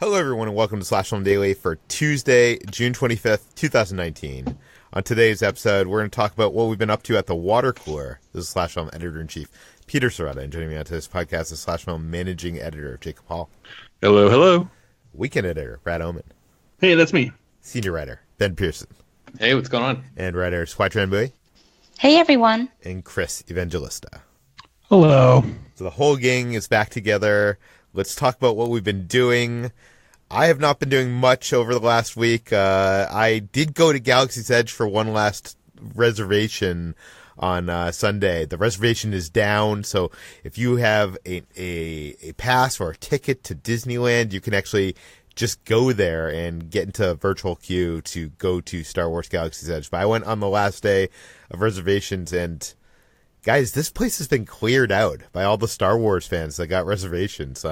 Hello, everyone, and welcome to Slash Film Daily for Tuesday, June 25th, 2019. On today's episode, we're going to talk about what we've been up to at the water cooler. This is Slash Film Editor-in-Chief Peter Sciretta, and joining me on today's podcast is Slash Film Managing Editor Jacob Hall. Hello, hello. Weekend Editor Brad Oman. Hey, that's me. Senior Writer Ben Pearson. Hey, what's going on? And writers Hoai-Tran. Hey, everyone. And Chris Evangelista. Hello. So the whole gang is back together. Let's talk about what we've been doing. I have not been doing much over the last week. I did go to Galaxy's Edge for one last reservation on Sunday. The reservation is down, so if you have a pass or a ticket to Disneyland, you can actually just go there and get into a virtual queue to go to Star Wars Galaxy's Edge. But I went on the last day of reservations, and guys, this place has been cleared out by all the Star Wars fans that got reservations.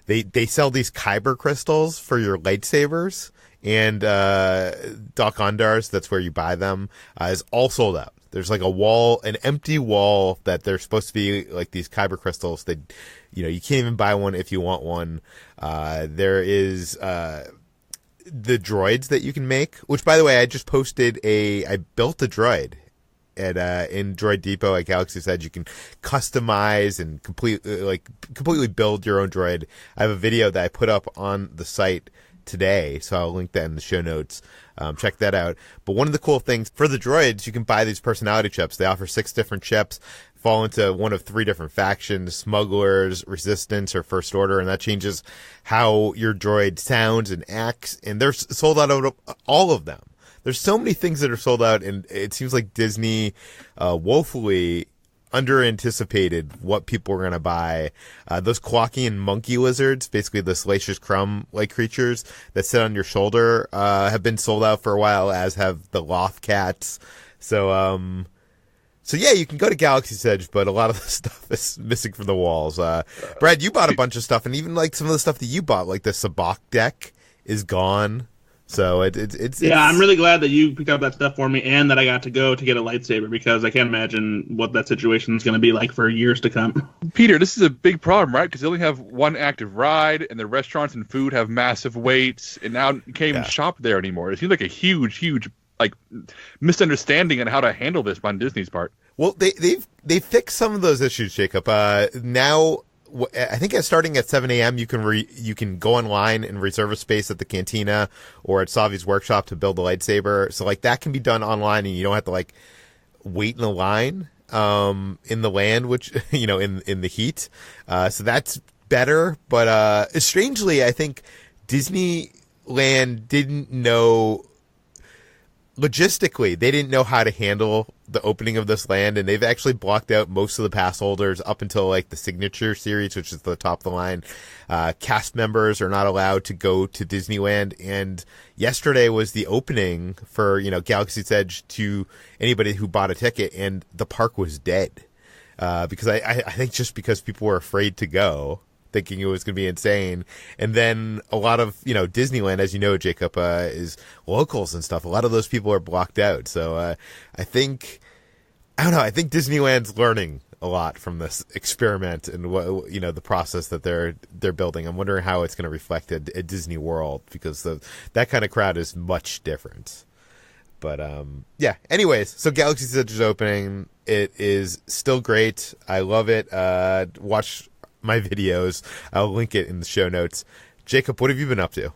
They sell these kyber crystals for your lightsabers, and Doc Ondar's, that's where you buy them, is all sold out. There's like an empty wall that they're supposed to be like these kyber crystals that, you can't even buy one if you want one. There is the droids that you can make, which, by the way, I just posted I built a droid in Droid Depot at Galaxy's Edge. You can customize and completely build your own droid. I have a video that I put up on the site today, so I'll link that in the show notes. Check that out. But one of the cool things for the droids, you can buy these personality chips. They offer 6 different chips, fall into one of 3 different factions: Smugglers, Resistance, or First Order, and that changes how your droid sounds and acts. And they're sold out of all of them. There's so many things that are sold out, and it seems like Disney woefully under-anticipated what people were going to buy. Those Kowakian monkey lizards, basically the Salacious Crumb-like creatures that sit on your shoulder, have been sold out for a while, as have the Loth cats. So yeah, you can go to Galaxy's Edge, but a lot of the stuff is missing from the walls. Brad, you bought a bunch of stuff, and even like some of the stuff that you bought, like the Sabacc deck, is gone. So it's I'm really glad that you picked up that stuff for me, and that I got to go to get a lightsaber, because I can't imagine what that situation is going to be like for years to come. Peter, this is a big problem, right? Because they only have one active ride, and the restaurants and food have massive waits, and now you can't even shop there anymore. It seems like a huge misunderstanding on how to handle this on Disney's part. Well, they fixed some of those issues, Jacob. Now, I think starting at 7 a.m. you can go online and reserve a space at the Cantina or at Savi's workshop to build a lightsaber. So that can be done online, and you don't have to wait in the line in the land, which in the heat. So that's better. But strangely, I think Disneyland didn't know. Logistically, they didn't know how to handle the opening of this land, and they've actually blocked out most of the pass holders up until the Signature series, which is the top of the line. Cast members are not allowed to go to Disneyland, and yesterday was the opening for Galaxy's Edge to anybody who bought a ticket, and the park was dead because I think just because people were afraid to go, thinking it was going to be insane. And then a lot of, Disneyland, as you know, Jacob, is locals and stuff. A lot of those people are blocked out. So I think Disneyland's learning a lot from this experiment and what, the process that they're building. I'm wondering how it's going to reflect at Disney World, because that kind of crowd is much different. But anyways, so Galaxy's Edge is opening. It is still great. I love it. Watch my videos. I'll link it in the show notes. Jacob, what have you been up to?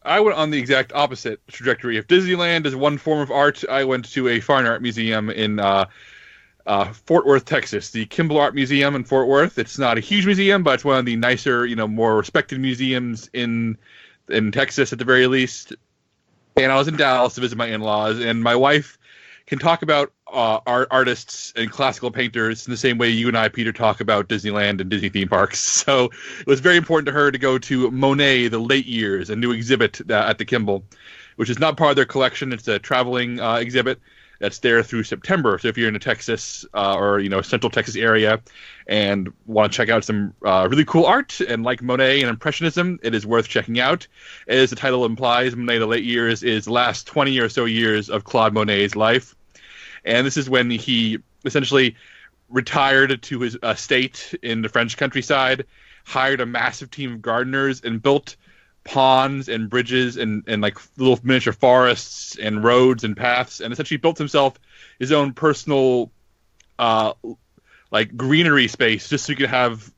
I went on the exact opposite trajectory. If Disneyland is one form of art, I went to a fine art museum in Fort Worth, Texas, the Kimbell Art Museum in Fort Worth. It's not a huge museum, but it's one of the nicer, more respected museums in Texas at the very least. And I was in Dallas to visit my in-laws, and my wife can talk about artists and classical painters in the same way you and I, Peter, talk about Disneyland and Disney theme parks. So it was very important to her to go to Monet, The Late Years, a new exhibit at the Kimbell, which is not part of their collection. It's a traveling exhibit that's there through September. So if you're in the Texas or Central Texas area and want to check out some really cool art and like Monet and Impressionism, it is worth checking out. As the title implies, Monet the Late Years is the last 20 or so years of Claude Monet's life. And this is when he essentially retired to his estate in the French countryside, hired a massive team of gardeners, and built ponds and bridges and like little miniature forests and roads and paths, and essentially built himself his own personal like greenery space just so you could have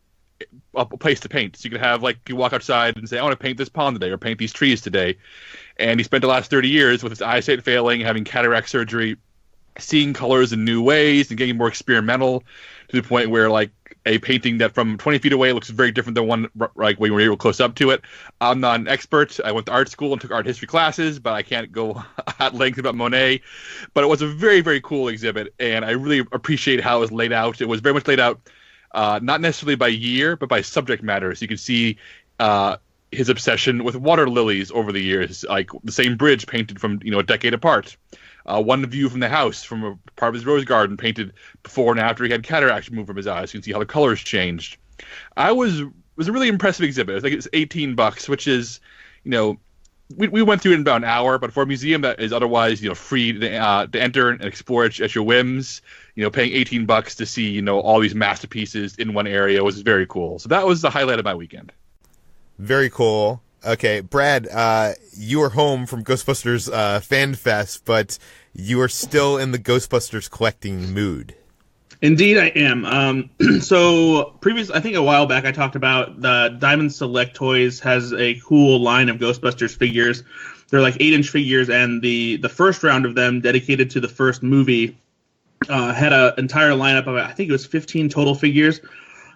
a place to paint. So you could have, like, you walk outside and say, I want to paint this pond today or paint these trees today. And he spent the last 30 years with his eyesight failing, having cataract surgery, seeing colors in new ways and getting more experimental to the point where, like, a painting that from 20 feet away looks very different than one like when you're real close up to it. I'm not an expert. I went to art school and took art history classes, but I can't go at length about Monet. But it was a very, very cool exhibit, and I really appreciate how it was laid out. It was very much laid out not necessarily by year, but by subject matter. So you can see his obsession with water lilies over the years, like the same bridge painted from a decade apart. One view from the house from a part of his rose garden painted before and after he had cataracts removed from his eyes. You can see how the colors changed. It was a really impressive exhibit. I think it's $18, which is, we went through it in about an hour, but for a museum that is otherwise, free to enter and explore it at your whims, paying $18 to see, all these masterpieces in one area was very cool. So that was the highlight of my weekend. Very cool. Okay, Brad, you are home from Ghostbusters Fan Fest, but you are still in the Ghostbusters collecting mood. Indeed, I am. So, I think a while back, I talked about the Diamond Select Toys has a cool line of Ghostbusters figures. They're like 8-inch figures, and the first round of them, dedicated to the first movie, had an entire lineup of, I think it was 15 total figures.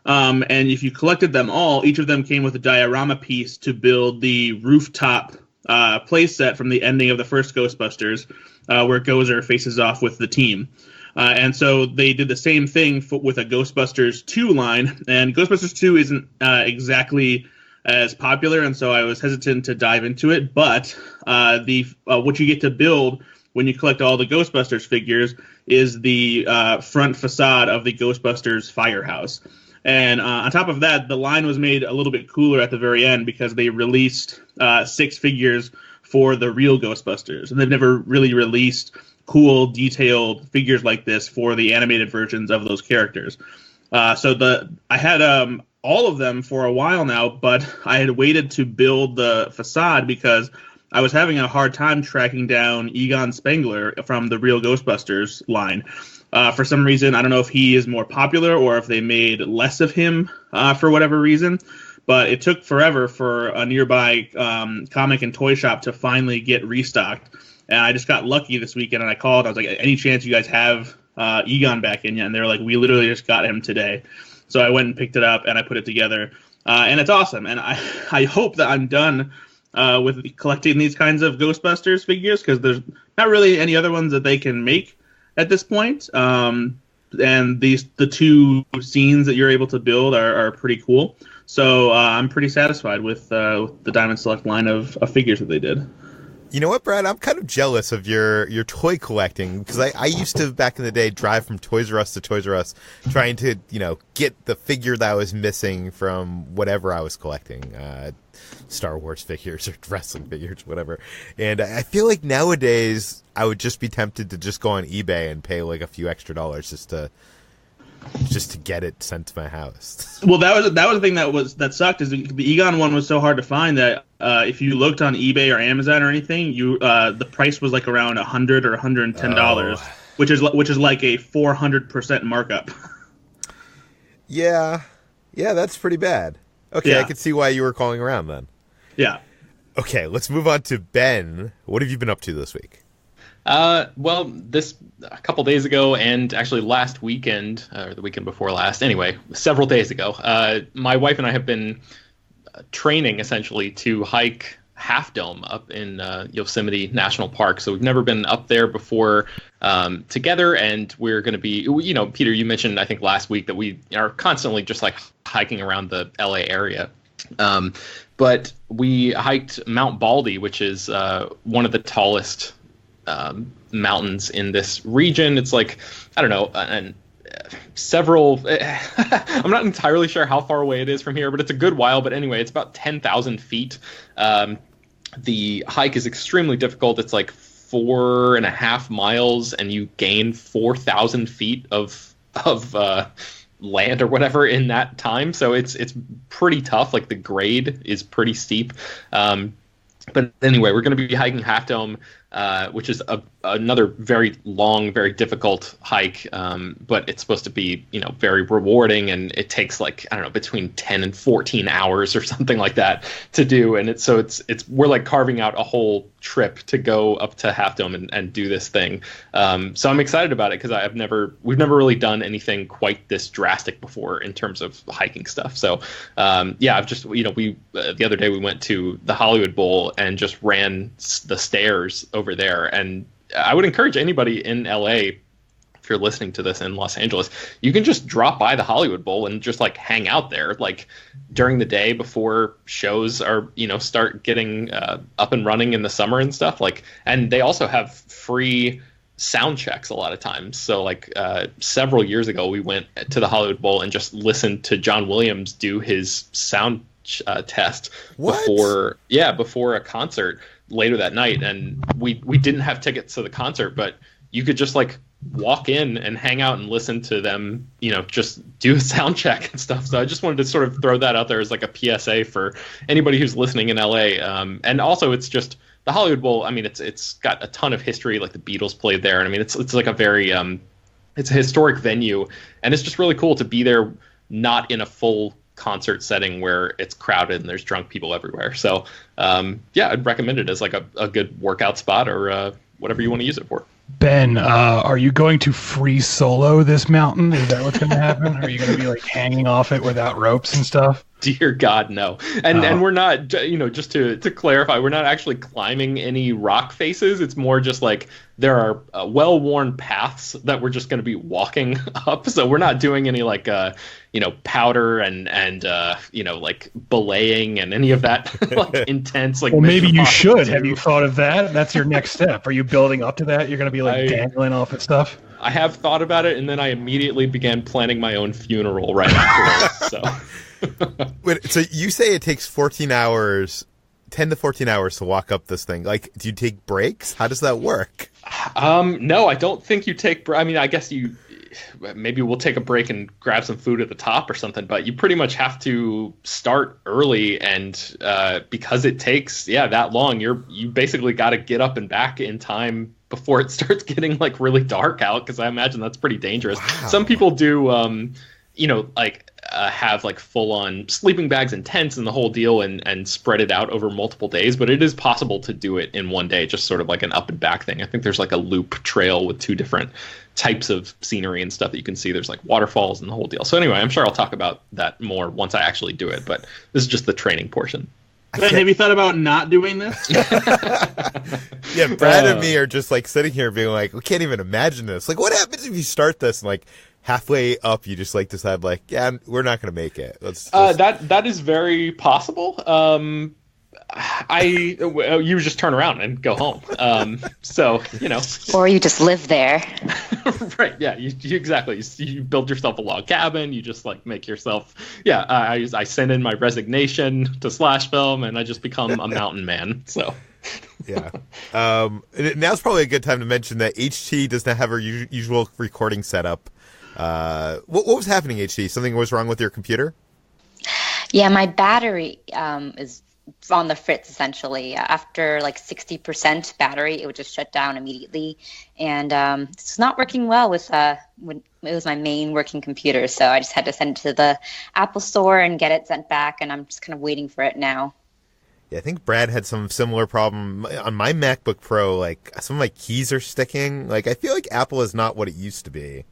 And if you collected them all, each of them came with a diorama piece to build the rooftop playset from the ending of the first Ghostbusters, where Gozer faces off with the team. And so they did the same thing with a Ghostbusters 2 line, and Ghostbusters 2 isn't exactly as popular, and so I was hesitant to dive into it, but what you get to build when you collect all the Ghostbusters figures is the front facade of the Ghostbusters firehouse. And on top of that, the line was made a little bit cooler at the very end because they released 6 figures for the real Ghostbusters. And they've never really released cool, detailed figures like this for the animated versions of those characters. So I had all of them for a while now, but I had waited to build the facade because I was having a hard time tracking down Egon Spengler from the real Ghostbusters line. For some reason, I don't know if he is more popular or if they made less of him for whatever reason, but it took forever for a nearby comic and toy shop to finally get restocked. And I just got lucky this weekend, and I called. I was like, any chance you guys have Egon back in yet? And they were like, we literally just got him today. So I went and picked it up, and I put it together. And it's awesome. And I hope that I'm done with collecting these kinds of Ghostbusters figures, because there's not really any other ones that they can make at this point. And the 2 scenes that you're able to build are pretty cool. So I'm pretty satisfied with the Diamond Select line of figures that they did. You know what, Brad? I'm kind of jealous of your toy collecting, because I used to, back in the day, drive from Toys R Us to Toys R Us trying to, get the figure that I was missing from whatever I was collecting. Star Wars figures or wrestling figures, whatever. And I feel like nowadays I would just be tempted to just go on eBay and pay like a few extra dollars just to get it sent to my house. Well, that was the thing that sucked, is the Egon one was so hard to find that if you looked on eBay or Amazon or anything, the price was like around $100 or $110, which is like a 400% markup. Yeah, that's pretty bad. Okay, yeah. I could see why you were calling around then. Yeah. Okay, let's move on to Ben. What have you been up to this week? Well, a couple days ago, and actually last weekend, or the weekend before last, anyway, several days ago, my wife and I have been training essentially to hike Half Dome up in Yosemite National Park. So we've never been up there before together, and we're going to be, Peter, you mentioned, I think last week, that we are constantly just like hiking around the LA area. But we hiked Mount Baldy, which is one of the tallest mountains in this region. It's like, I don't know, several I'm not entirely sure how far away it is from here, but it's a good while. But anyway, it's about 10,000 feet. The hike is extremely difficult. It's like 4.5 miles, and you gain 4,000 feet of land or whatever in that time. So it's pretty tough. Like the grade is pretty steep. But anyway, we're going to be hiking Half Dome, which is another very long, very difficult hike. But it's supposed to be, very rewarding, and it takes like, I don't know, between 10 and 14 hours or something like that to do. And it's we're like carving out a whole trip to go up to Half Dome and do this thing. So I'm excited about it because we've never really done anything quite this drastic before in terms of hiking stuff. So I've just, the other day we went to the Hollywood Bowl and just ran the stairs over there. And I would encourage anybody in LA, if you're listening to this in Los Angeles, you can just drop by the Hollywood Bowl and just like hang out there like during the day before shows are, start getting up and running in the summer and stuff. Like, and they also have free sound checks a lot of times. So like several years ago, we went to the Hollywood Bowl and just listened to John Williams do his sound test before a concert later that night. And we didn't have tickets to the concert, but you could just like walk in and hang out and listen to them, just do a sound check and stuff. So I just wanted to sort of throw that out there as like a PSA for anybody who's listening in LA. And also it's just the Hollywood Bowl. I mean, it's got a ton of history. Like the Beatles played there. And I mean, it's like a very, it's a historic venue, and it's just really cool to be there, not in a full concert setting where it's crowded and there's drunk people everywhere. So I'd recommend it as like a good workout spot or whatever you want to use it for. Ben, are you going to free solo this mountain? Is that what's going to happen? Are you going to be like hanging off it without ropes and stuff? Dear God, no. And we're not, just to clarify, we're not actually climbing any rock faces. It's more just like there are well-worn paths that we're just going to be walking up. So we're not doing any like, powder and like belaying and any of that like intense. Like, well, maybe you should. Have you thought of that? That's your next step. Are you building up to that? You're going to be like dangling off at stuff? I have thought about it, and then I immediately began planning my own funeral right afterwards. So. Wait, so you say it takes 14 hours, 10 to 14 hours to walk up this thing. Like, do you take breaks? How does that work? No, I don't think you take. I mean, I guess maybe we'll take a break and grab some food at the top or something. But you pretty much have to start early, and because it takes that long, you basically got to get up and back in time before it starts getting like really dark out. Because I imagine that's pretty dangerous. Wow. Some people do, have like full-on sleeping bags and tents and the whole deal and spread it out over multiple days, but it is possible to do it in one day, just sort of like an up and back thing. I think there's like a loop trail with two different types of scenery and stuff that you can see. There's like waterfalls and the whole deal. So anyway, I'm sure I'll talk about that more once I actually do it, but this is just the training portion. Ben, have you thought about not doing this? Yeah, Brad and me are just like sitting here being like, we can't even imagine this. Like, what happens if you start this and like halfway up you just like decide like, we're not going to make it? That is very possible. You just turn around and go home. So, or you just live there. Right. Yeah. You exactly. You build yourself a log cabin. You just like make yourself. Yeah. I send in my resignation to Slash Film, and I just become a mountain man. So. Yeah. Now's probably a good time to mention that HT does not have her usual recording setup. What was happening, HT? Something was wrong with your computer? Yeah, my battery is on the fritz, essentially. After like 60% battery, it would just shut down immediately. And it's not working well with when it was my main working computer. So I just had to send it to the Apple Store and get it sent back. And I'm just kind of waiting for it now. Yeah, I think Brad had some similar problem on my MacBook Pro. Like, some of my keys are sticking. Like, I feel like Apple is not what it used to be.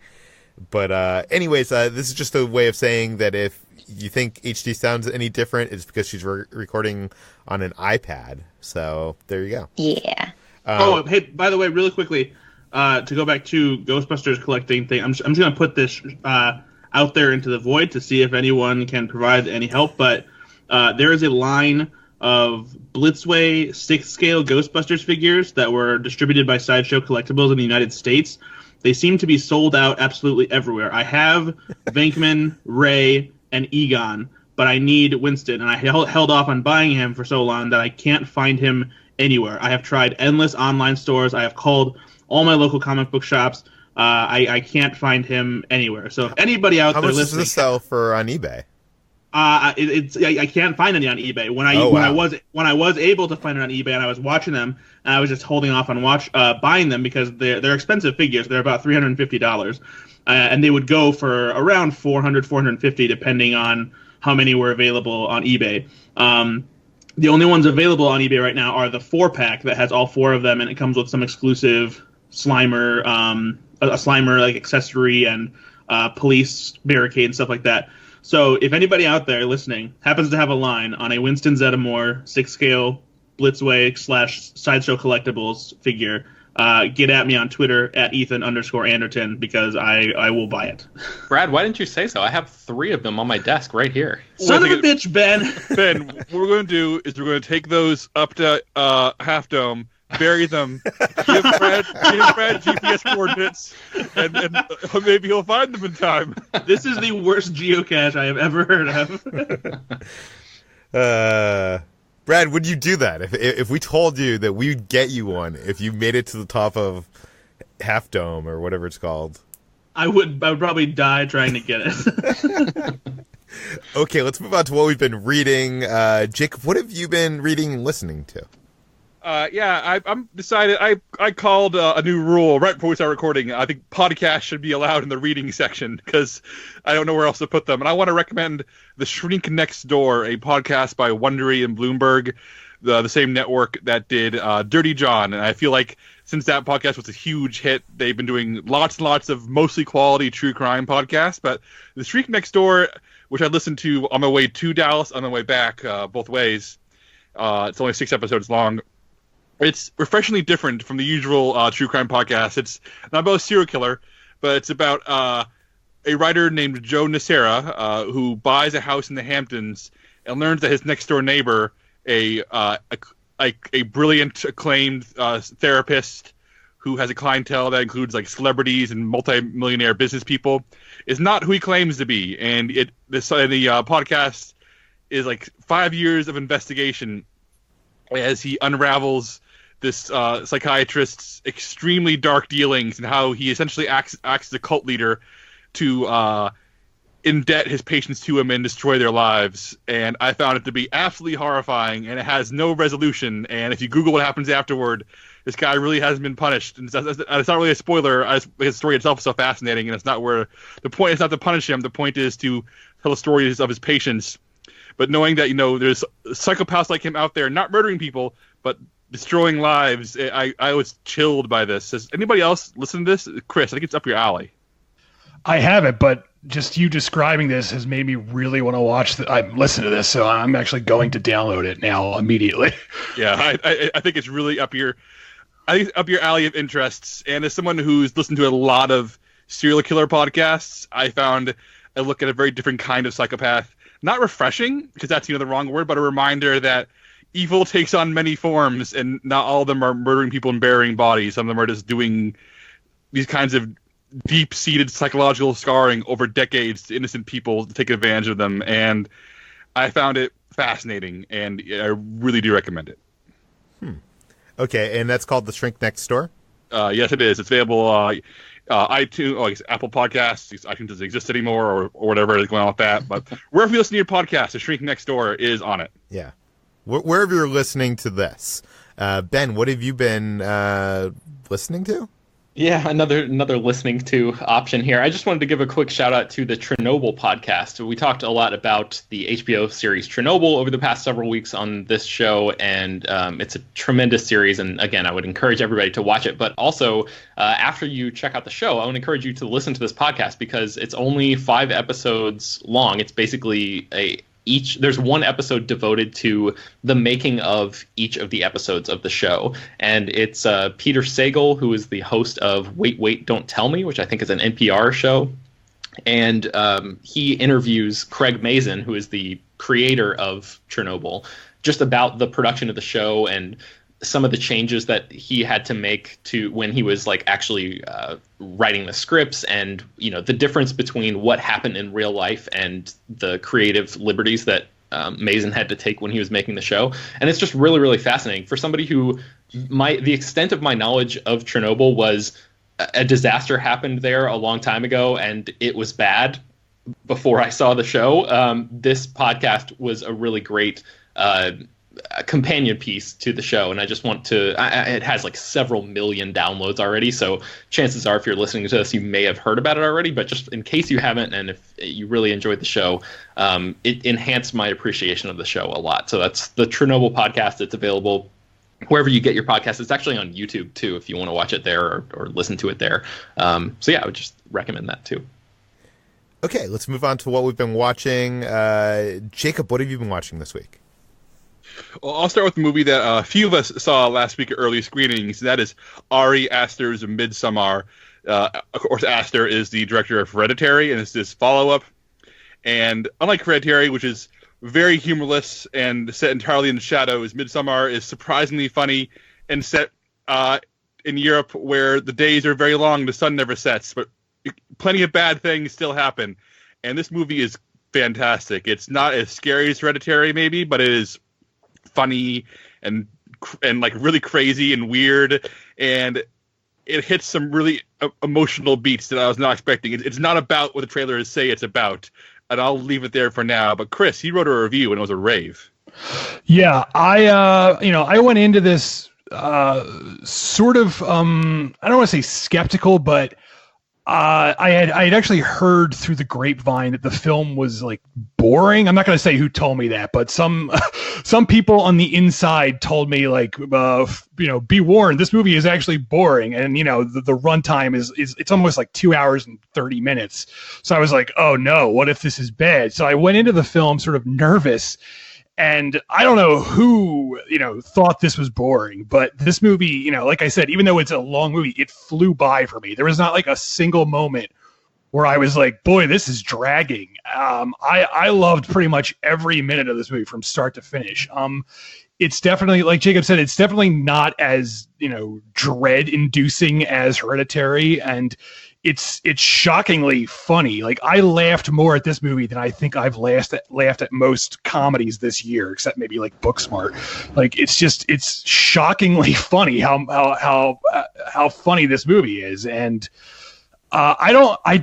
But anyways, this is just a way of saying that if you think HD sounds any different, it's because she's recording on an iPad. So there you go. Yeah. Hey, by the way, really quickly, to go back to Ghostbusters collecting thing, I'm just going to put this out there into the void to see if anyone can provide any help. But there is a line of Blitzway 6th scale Ghostbusters figures that were distributed by Sideshow Collectibles in the United States. They seem to be sold out absolutely everywhere. I have Venkman, Ray, and Egon, but I need Winston, and I held off on buying him for so long that I can't find him anywhere. I have tried endless online stores. I have called all my local comic book shops. I can't find him anywhere. So if anybody out How there much does listening, this sell for on eBay? I can't find any on eBay. When I was able to find it on eBay and I was watching them, and I was just holding off on buying them because they're expensive figures. They're about $350, and they would go for around $400, $450 depending on how many were available on eBay. The only ones available on eBay right now are the 4-pack that has all 4 of them, and it comes with some exclusive Slimer, a Slimer like accessory and police barricade and stuff like that. So if anybody out there listening happens to have a line on a Winston Zeddemore 6-scale Blitzway / Sideshow Collectibles figure, get at me on Twitter at Ethan_Anderton because I will buy it. Brad, why didn't you say so? I have 3 of them on my desk right here. Son of a bitch, Ben! Ben, what we're going to do is we're going to take those up to Half Dome, bury them, give Brad GPS coordinates, and maybe he'll find them in time. This is the worst geocache I have ever heard of. Brad, would you do that if we told you that we'd get you one if you made it to the top of Half Dome or whatever it's called? I would probably die trying to get it. Okay, let's move on to what we've been reading. Jacob, what have you been reading and listening to? I'm decided. I called a new rule right before we started recording. I think podcasts should be allowed in the reading section because I don't know where else to put them. And I want to recommend The Shrink Next Door, a podcast by Wondery and Bloomberg, the same network that did Dirty John. And I feel like since that podcast was a huge hit, they've been doing lots and lots of mostly quality true crime podcasts. But The Shrink Next Door, which I listened to on my way to Dallas, on my way back, both ways. It's only 6 episodes long. It's refreshingly different from the usual true crime podcast. It's not about a serial killer, but it's about a writer named Joe Nocera who buys a house in the Hamptons and learns that his next door neighbor, a brilliant, acclaimed therapist who has a clientele that includes like celebrities and multi-millionaire business people, is not who he claims to be. And the podcast is like 5 years of investigation as he unravels this psychiatrist's extremely dark dealings and how he essentially acts as a cult leader to indebt his patients to him and destroy their lives. And I found it to be absolutely horrifying, and it has no resolution. And if you Google what happens afterward, this guy really hasn't been punished. And it's not really a spoiler. His story itself is so fascinating, and it's not where the point is not to punish him. The point is to tell the stories of his patients. But knowing that, there's psychopaths like him out there, not murdering people, but destroying lives, I was chilled by this. Has anybody else listen to this? Chris, I think it's up your alley. I haven't, but just you describing this has made me really want to watch listen to this, so I'm actually going to download it now immediately. Yeah, I think it's really up your alley of interests. And as someone who's listened to a lot of serial killer podcasts, I found I look at a very different kind of psychopath. Not refreshing, because that's the wrong word, but a reminder that evil takes on many forms, and not all of them are murdering people and burying bodies. Some of them are just doing these kinds of deep-seated psychological scarring over decades to innocent people to take advantage of them. And I found it fascinating, and I really do recommend it. Okay, and that's called The Shrink Next Door? Yes, it is. It's available iTunes, Apple Podcasts. iTunes doesn't exist anymore, or whatever is going on with that. But wherever you listen to your podcast, The Shrink Next Door is on it. Yeah. Wherever you're listening to this. Ben, what have you been listening to? Yeah, another listening to option here. I just wanted to give a quick shout out to the Chernobyl podcast. We talked a lot about the HBO series Chernobyl over the past several weeks on this show, and it's a tremendous series. And again, I would encourage everybody to watch it. But also, after you check out the show, I would encourage you to listen to this podcast because it's only 5 episodes long. It's basically there's one episode devoted to the making of each of the episodes of the show. And it's Peter Sagal, who is the host of Wait, Wait, Don't Tell Me, which I think is an NPR show. And he interviews Craig Mazin, who is the creator of Chernobyl, just about the production of the show and some of the changes that he had to make to when he was actually writing the scripts, and the difference between what happened in real life and the creative liberties that Mazin had to take when he was making the show. And it's just really, really fascinating for somebody who the extent of my knowledge of Chernobyl was a disaster happened there a long time ago, and it was bad before I saw the show. This podcast was a really great companion piece to the show, and I just want to it has like several million downloads already, so chances are if you're listening to this you may have heard about it already, but just in case you haven't, and if you really enjoyed the show, it enhanced my appreciation of the show a lot. So that's the Chernobyl Podcast. It's available wherever you get your podcast. It's actually on YouTube too if you want to watch it there or listen to it there. So yeah, I would just recommend that too. Okay, let's move on to what we've been watching. Jacob, what have you been watching this week? Well, I'll start with the movie that a few of us saw last week at early screenings. That is Ari Aster's Midsommar. Of course, Aster is the director of Hereditary, and it's this follow-up. And unlike Hereditary, which is very humorless and set entirely in the shadows, Midsommar is surprisingly funny and set in Europe where the days are very long, the sun never sets, but plenty of bad things still happen. And this movie is fantastic. It's not as scary as Hereditary, maybe, but it is funny and like really crazy and weird, and it hits some really emotional beats that I was not expecting. It's not about what the trailers say it's about, and I'll leave it there for now. But Chris, he wrote a review and it was a rave. Yeah, I went into this sort of I don't want to say skeptical, but I had actually heard through the grapevine that the film was like boring. I'm not going to say who told me that, but some people on the inside told me like, be warned, this movie is actually boring. And the runtime is it's almost like 2 hours and 30 minutes. So I was like, oh no, what if this is bad? So I went into the film sort of nervous. And I don't know who, thought this was boring, but this movie, like I said, even though it's a long movie, it flew by for me. There was not like a single moment where I was like, boy, this is dragging. I loved pretty much every minute of this movie from start to finish. It's definitely, like Jacob said, it's definitely not as, dread inducing as Hereditary, and it's shockingly funny. Like, I laughed more at this movie than I think I've laughed at most comedies this year, except maybe like Booksmart. Like, it's shockingly funny how funny this movie is. And I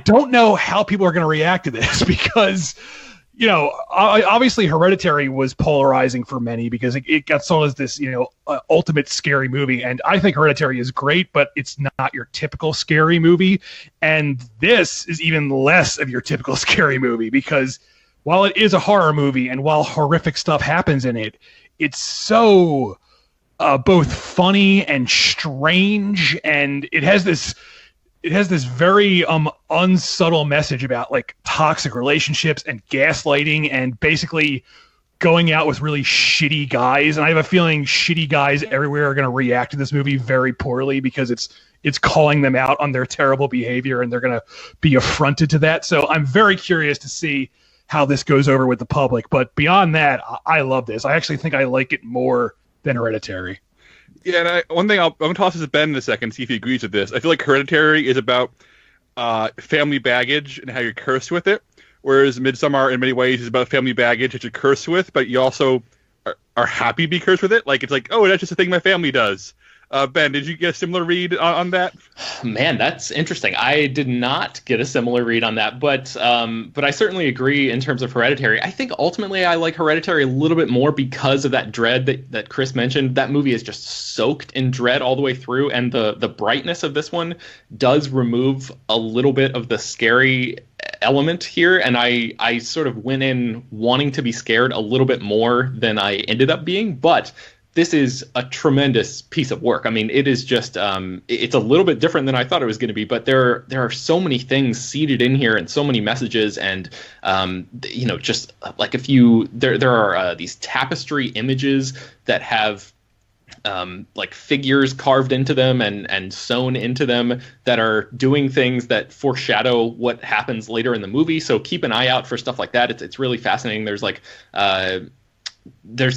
don't know how people are going to react to this because, obviously Hereditary was polarizing for many because it got sold as this, ultimate scary movie. And I think Hereditary is great, but it's not your typical scary movie. And this is even less of your typical scary movie because while it is a horror movie and while horrific stuff happens in it, it's so both funny and strange. And it has this very unsubtle message about like toxic relationships and gaslighting and basically going out with really shitty guys. And I have a feeling shitty guys everywhere are going to react to this movie very poorly because it's calling them out on their terrible behavior and they're going to be affronted to that. So I'm very curious to see how this goes over with the public. But beyond that, I love this. I actually think I like it more than Hereditary. Yeah, and one thing I'm going to toss this to Ben in a second, see if he agrees with this. I feel like Hereditary is about family baggage and how you're cursed with it, whereas Midsommar in many ways is about family baggage that you're cursed with, but you also are happy to be cursed with it. Like, it's like, oh, that's just a thing my family does. Ben, did you get a similar read on that? Man, that's interesting. I did not get a similar read on that, but I certainly agree in terms of Hereditary. I think ultimately I like Hereditary a little bit more because of that dread that Chris mentioned. That movie is just soaked in dread all the way through, and the brightness of this one does remove a little bit of the scary element here, and I sort of went in wanting to be scared a little bit more than I ended up being, but this is a tremendous piece of work. I mean, it is just, it's a little bit different than I thought it was going to be, but there are so many things seated in here and so many messages. And, just like there are these tapestry images that have like figures carved into them and sewn into them that are doing things that foreshadow what happens later in the movie. So keep an eye out for stuff like that. It's really fascinating. There's like, there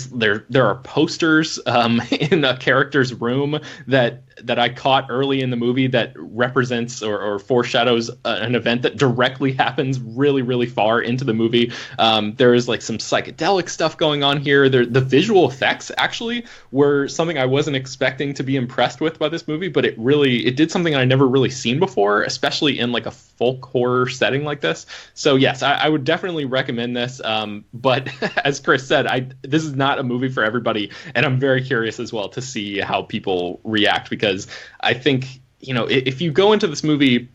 are posters in a character's room that that I caught early in the movie that represents or foreshadows an event that directly happens really, really far into the movie. There is like some psychedelic stuff going on here. The visual effects actually were something I wasn't expecting to be impressed with by this movie, but it did something I never really seen before, especially in like a folk horror setting like this. So yes, I would definitely recommend this. But as Chris said, this is not a movie for everybody, and I'm very curious as well to see how people react, because I think, if you go into this movie,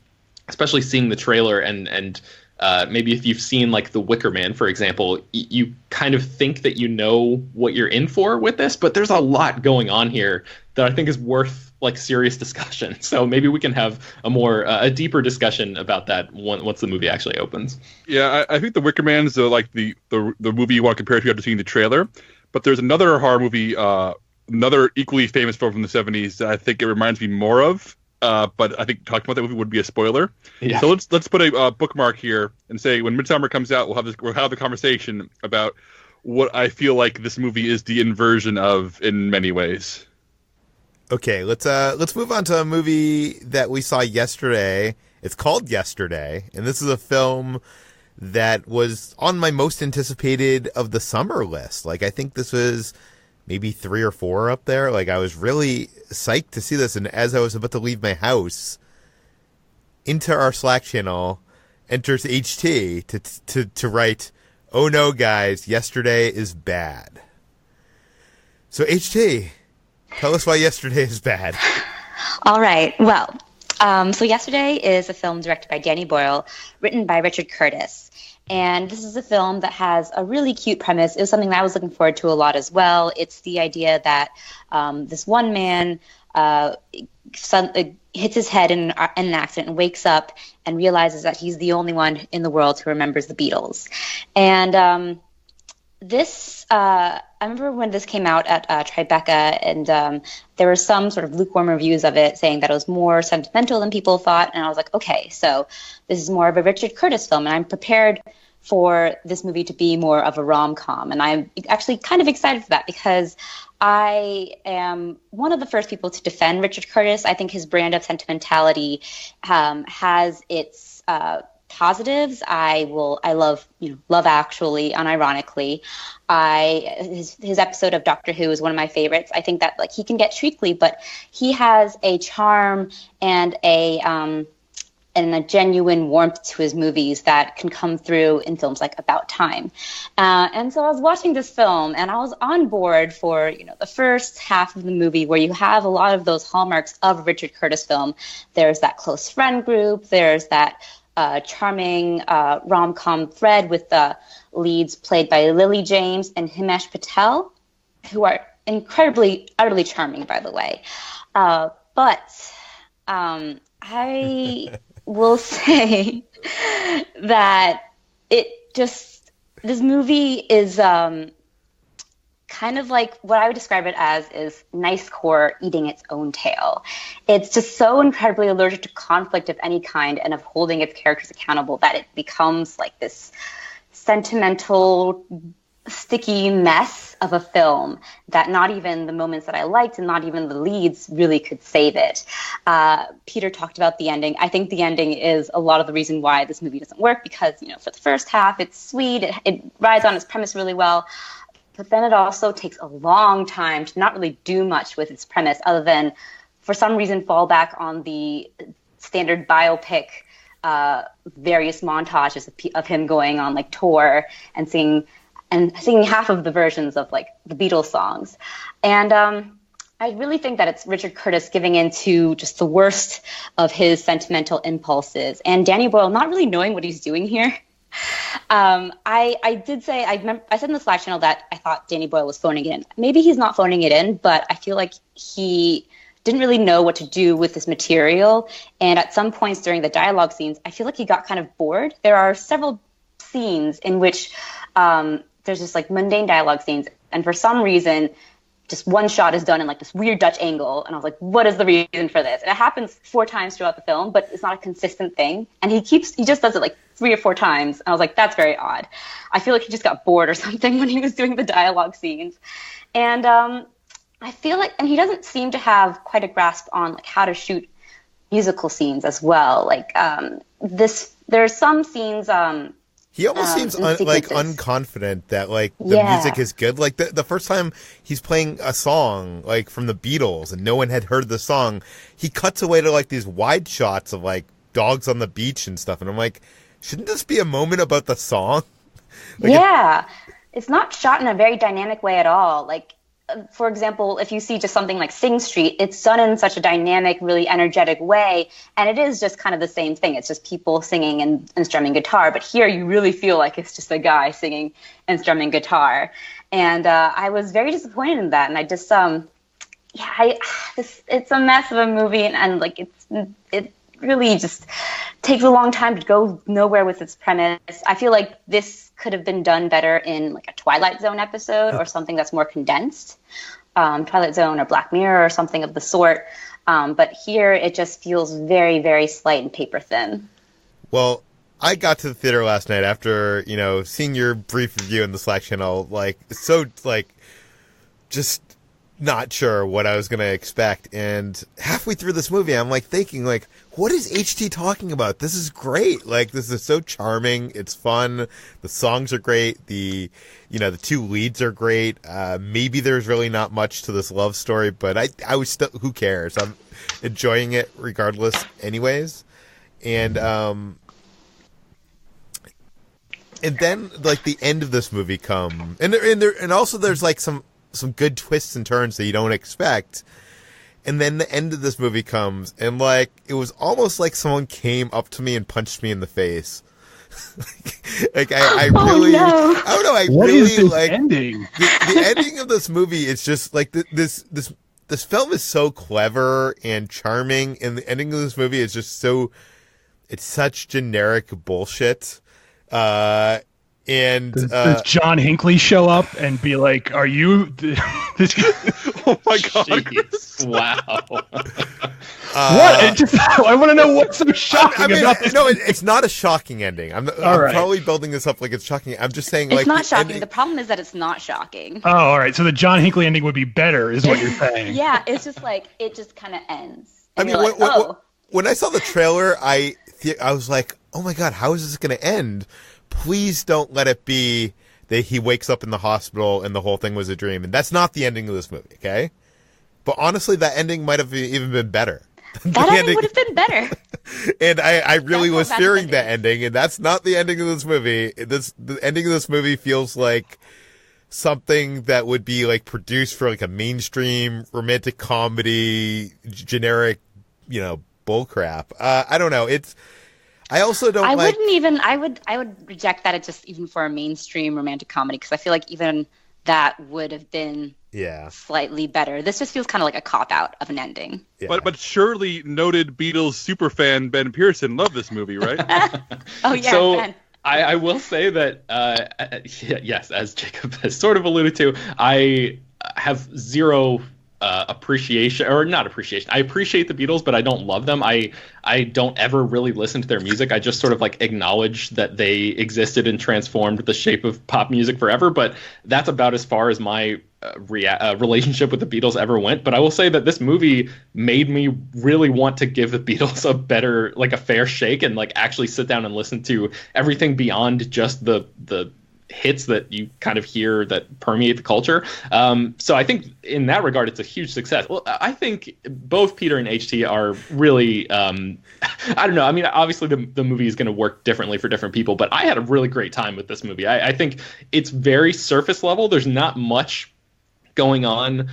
especially seeing the trailer and maybe if you've seen like The Wicker Man, for example, you kind of think that you know what you're in for with this, but there's a lot going on here that I think is worth like serious discussion. So maybe we can have a deeper discussion about that once the movie actually opens. Yeah, I think The Wicker Man is the movie you want to compare to after seeing the trailer. But there's another horror movie, another equally famous film from the 70s that I think it reminds me more of. But I think talking about that movie would be a spoiler. Yeah. So let's put a bookmark here and say when Midsommar comes out, we'll have the conversation about what I feel like this movie is the inversion of in many ways. Okay, let's move on to a movie that we saw yesterday. It's called Yesterday, and this is a film that was on my most anticipated of the summer list. Like, I think this was maybe 3 or 4 up there. Like, I was really psyched to see this, and as I was about to leave my house, into our Slack channel enters HT to write, "Oh no, guys, Yesterday is bad." So HT, tell us why Yesterday is bad. All right. Well, so Yesterday is a film directed by Danny Boyle, written by Richard Curtis. And this is a film that has a really cute premise. It was something that I was looking forward to a lot as well. It's the idea that this one man hits his head in an accident and wakes up and realizes that he's the only one in the world who remembers the Beatles. And I remember when this came out at Tribeca, and there were some sort of lukewarm reviews of it saying that it was more sentimental than people thought. And I was like, okay, so this is more of a Richard Curtis film, and I'm prepared for this movie to be more of a rom-com. And I'm actually kind of excited for that because I am one of the first people to defend Richard Curtis. I think his brand of sentimentality has its positives. I love Love Actually, unironically. His episode of Doctor Who is one of my favorites. I think that he can get treacly, but he has a charm and a genuine warmth to his movies that can come through in films like About Time. And so I was watching this film, and I was on board for the first half of the movie, where you have a lot of those hallmarks of a Richard Curtis film. There's that close friend group. There's that charming rom-com thread with the leads played by Lily James and Himesh Patel, who are incredibly, utterly charming, by the way. But I will say that this movie is kind of like what I would describe it as is nice core eating its own tail. It's just so incredibly allergic to conflict of any kind and of holding its characters accountable that it becomes like this sentimental, sticky mess of a film that not even the moments that I liked and not even the leads really could save it. Peter talked about the ending. I think the ending is a lot of the reason why this movie doesn't work because, for the first half, it's sweet. It rides on its premise really well. But then it also takes a long time to not really do much with its premise other than, for some reason, fall back on the standard biopic various montages of him going on tour and singing half of the versions of the Beatles songs. And I really think that it's Richard Curtis giving into just the worst of his sentimental impulses and Danny Boyle not really knowing what he's doing here. I did say, I said in the Slack channel that I thought Danny Boyle was phoning it in. Maybe he's not phoning it in, but I feel like he didn't really know what to do with this material. And at some points during the dialogue scenes, I feel like he got kind of bored. There are several scenes in which there's just mundane dialogue scenes. And for some reason, just one shot is done in this weird Dutch angle. And I was like, what is the reason for this? And it happens 4 times throughout the film, but it's not a consistent thing. And he just does it 3 or 4 times. And I was like, that's very odd. I feel like he just got bored or something when he was doing the dialogue scenes. And I feel like, and he doesn't seem to have quite a grasp on like how to shoot musical scenes as well. Like there are some scenes. He almost seems unconfident that like the music is good. Like the first time he's playing a song like from the Beatles and no one had heard the song, he cuts away to like these wide shots of like dogs on the beach and stuff, and I'm like, shouldn't this be a moment about the song? Like it's not shot in a very dynamic way at all. Like, for example, if you see just something like Sing Street, it's done in such a dynamic, really energetic way, and it is just kind of the same thing. It's just people singing and strumming guitar, but here you really feel like it's just a guy singing and strumming guitar. And I was very disappointed in that, and I just, it's a mess of a movie, and like it really just takes a long time to go nowhere with its premise. I feel like this could have been done better in like a Twilight Zone episode or something that's more condensed, Twilight Zone or Black Mirror or something of the sort. But here it just feels very, very slight and paper thin. Well, I got to the theater last night after, seeing your brief review in the Slack channel, just not sure what I was going to expect. And halfway through this movie, I'm like thinking like, what is HT talking about? This is great. Like, this is so charming. It's fun. The songs are great. The two leads are great. Maybe there's really not much to this love story, but I was still, who cares? I'm enjoying it regardless anyways. And then like the end of this movie come and also there's like some good twists and turns that you don't expect. And then the end of this movie comes, and like it was almost like someone came up to me and punched me in the face. I really, no. I don't know. What really is this like ending? the ending of this movie. It's just like this film is so clever and charming, and the ending of this movie is just so. It's such generic bullshit. And does John Hinckley show up and be like, "Are you?" Oh my god! Jeez. Wow. What? I want to know what's so shocking about this. No, it's not a shocking ending. I'm probably building this up like it's shocking. I'm just saying, it's not shocking. The problem is that it's not shocking. Oh, all right. So the John Hinckley ending would be better, is what you're saying? Yeah, it's just like it just kind of ends. I mean, when I saw the trailer, I was like, "Oh my god, how is this going to end?" Please don't let it be that he wakes up in the hospital and the whole thing was a dream. And that's not the ending of this movie, okay? But honestly, that ending might have even been better. That ending would have been better. And I really was fearing that ending, and that's not the ending of this movie. The ending of this movie feels like something that would be like produced for like a mainstream romantic comedy, generic, bullcrap. I don't know. I also don't. I would reject that. It's just even for a mainstream romantic comedy, because I feel like even that would have been slightly better. This just feels kind of like a cop out of an ending. Yeah. But surely noted Beatles superfan Ben Pearson loved this movie, right? Oh yeah, so, Ben. I will say that yes, as Jacob has sort of alluded to, I have zero appreciation, or not appreciation. I appreciate the Beatles, but I don't love them. I don't ever really listen to their music. I just sort of like acknowledge that they existed and transformed the shape of pop music forever. But that's about as far as my relationship with the Beatles ever went. But I will say that this movie made me really want to give the Beatles a fair shake, and like actually sit down and listen to everything beyond just the hits that you kind of hear that permeate the culture. So I think in that regard, it's a huge success. Well, I think both Peter and HT are really, I don't know. I mean, obviously the movie is going to work differently for different people, but I had a really great time with this movie. I think it's very surface level. There's not much going on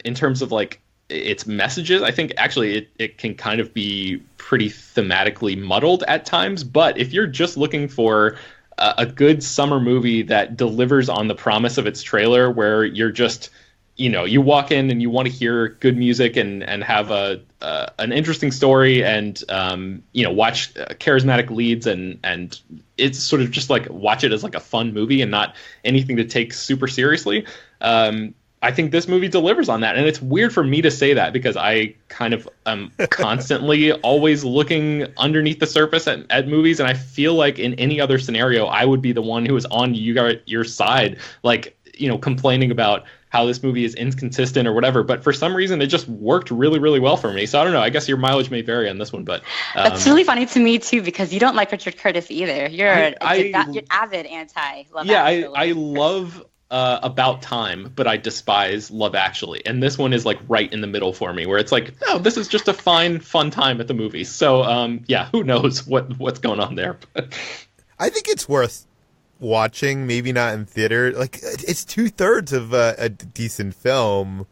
in terms of like its messages. I think actually it can kind of be pretty thematically muddled at times, but if you're just looking for a good summer movie that delivers on the promise of its trailer, where you're just, you walk in and you want to hear good music and have an interesting story and, watch charismatic leads and it's sort of just like watch it as like a fun movie and not anything to take super seriously. I think this movie delivers on that. And it's weird for me to say that because I kind of am constantly always looking underneath the surface at movies. And I feel like in any other scenario, I would be the one who is on your side, like, complaining about how this movie is inconsistent or whatever, but for some reason it just worked really, really well for me. So I don't know. I guess your mileage may vary on this one, but that's really funny to me too, because you don't like Richard Curtis either. You're an avid anti-Love Actually. I love About Time, but I despise Love Actually, and this one is like right in the middle for me, where it's like, no, this is just a fine, fun time at the movies. So yeah, who knows what's going on there? I think it's worth watching, maybe not in theater. Like, it's 2/3 of a decent film.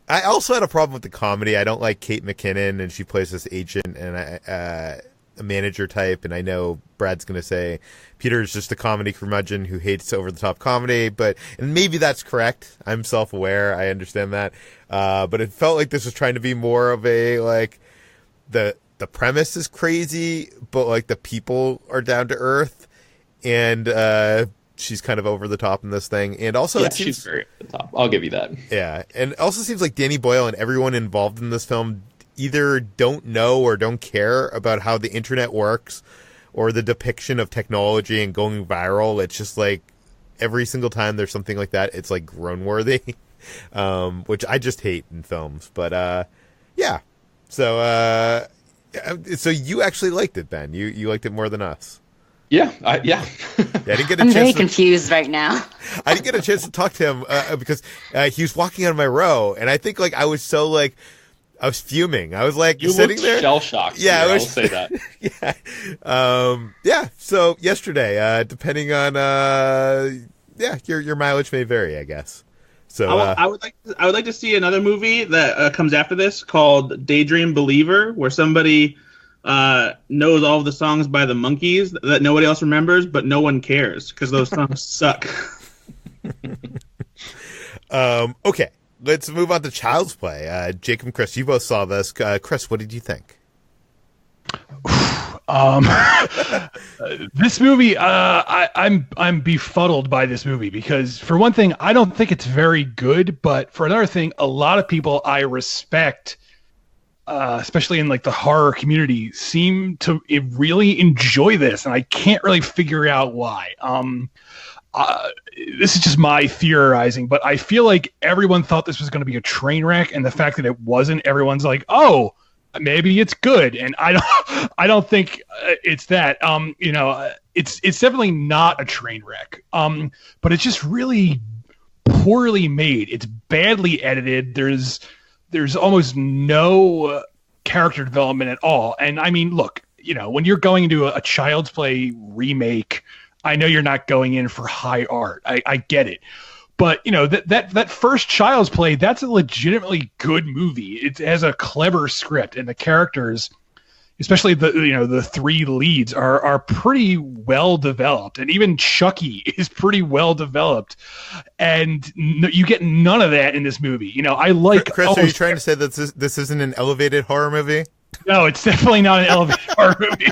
I also had a problem with the comedy. I don't like Kate McKinnon, and she plays this agent and a manager type, and I know Brad's going to say Peter's just a comedy curmudgeon who hates over-the-top comedy, and maybe that's correct. I'm self-aware. I understand that. But it felt like this was trying to be more of a, like, the premise is crazy, but, like, the people are down to earth. And she's kind of over the top in this thing. And also, she's very over the top. I'll give you that. Yeah. And it also seems like Danny Boyle and everyone involved in this film either don't know or don't care about how the internet works or the depiction of technology and going viral. It's just like every single time there's something like that, it's like groan-worthy, which I just hate in films. But yeah. So you actually liked it, Ben. You liked it more than us. Yeah. I didn't get a I'm chance very confused right now. I didn't get a chance to talk to him because he was walking out of my row, and I think like I was so like I was fuming. I was like sitting there, shell shocked. Yeah, I'll say that. Yeah. So yesterday, depending on your mileage may vary, I guess. So I would like to see another movie that comes after this called Daydream Believer, where somebody knows all of the songs by the Monkees that nobody else remembers, but no one cares because those songs suck. Okay, let's move on to Child's Play. Jacob and Chris, you both saw this. Chris, what did you think? This movie, I'm befuddled by this movie because, for one thing, I don't think it's very good, but for another thing, a lot of people I respect, especially in like the horror community, seem to really enjoy this, and I can't really figure out why. This is just my theorizing, but I feel like everyone thought this was going to be a train wreck, and the fact that it wasn't, everyone's like, oh, maybe it's good, and I don't think it's that. It's definitely not a train wreck, but it's just really poorly made. It's badly edited. There's almost no character development at all. And I mean, look, when you're going into a Child's Play remake, I know you're not going in for high art. I get it. But, that first Child's Play, that's a legitimately good movie. It has a clever script, and the characters, especially the three leads, are pretty well developed, and even Chucky is pretty well developed, and you get none of that in this movie. I like. Chris, are you trying to say that this isn't an elevated horror movie? No, it's definitely not an elevated horror movie.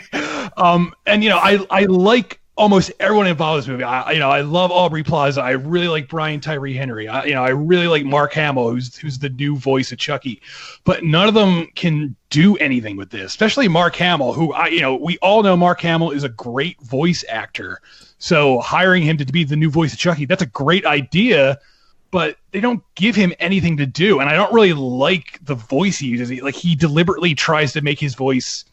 I like almost everyone involved in this movie. I love Aubrey Plaza. I really like Brian Tyree Henry. I really like Mark Hamill, who's the new voice of Chucky. But none of them can do anything with this, especially Mark Hamill, who we all know Mark Hamill is a great voice actor. So hiring him to be the new voice of Chucky, that's a great idea, but they don't give him anything to do. And I don't really like the voice he uses. He deliberately tries to make his voice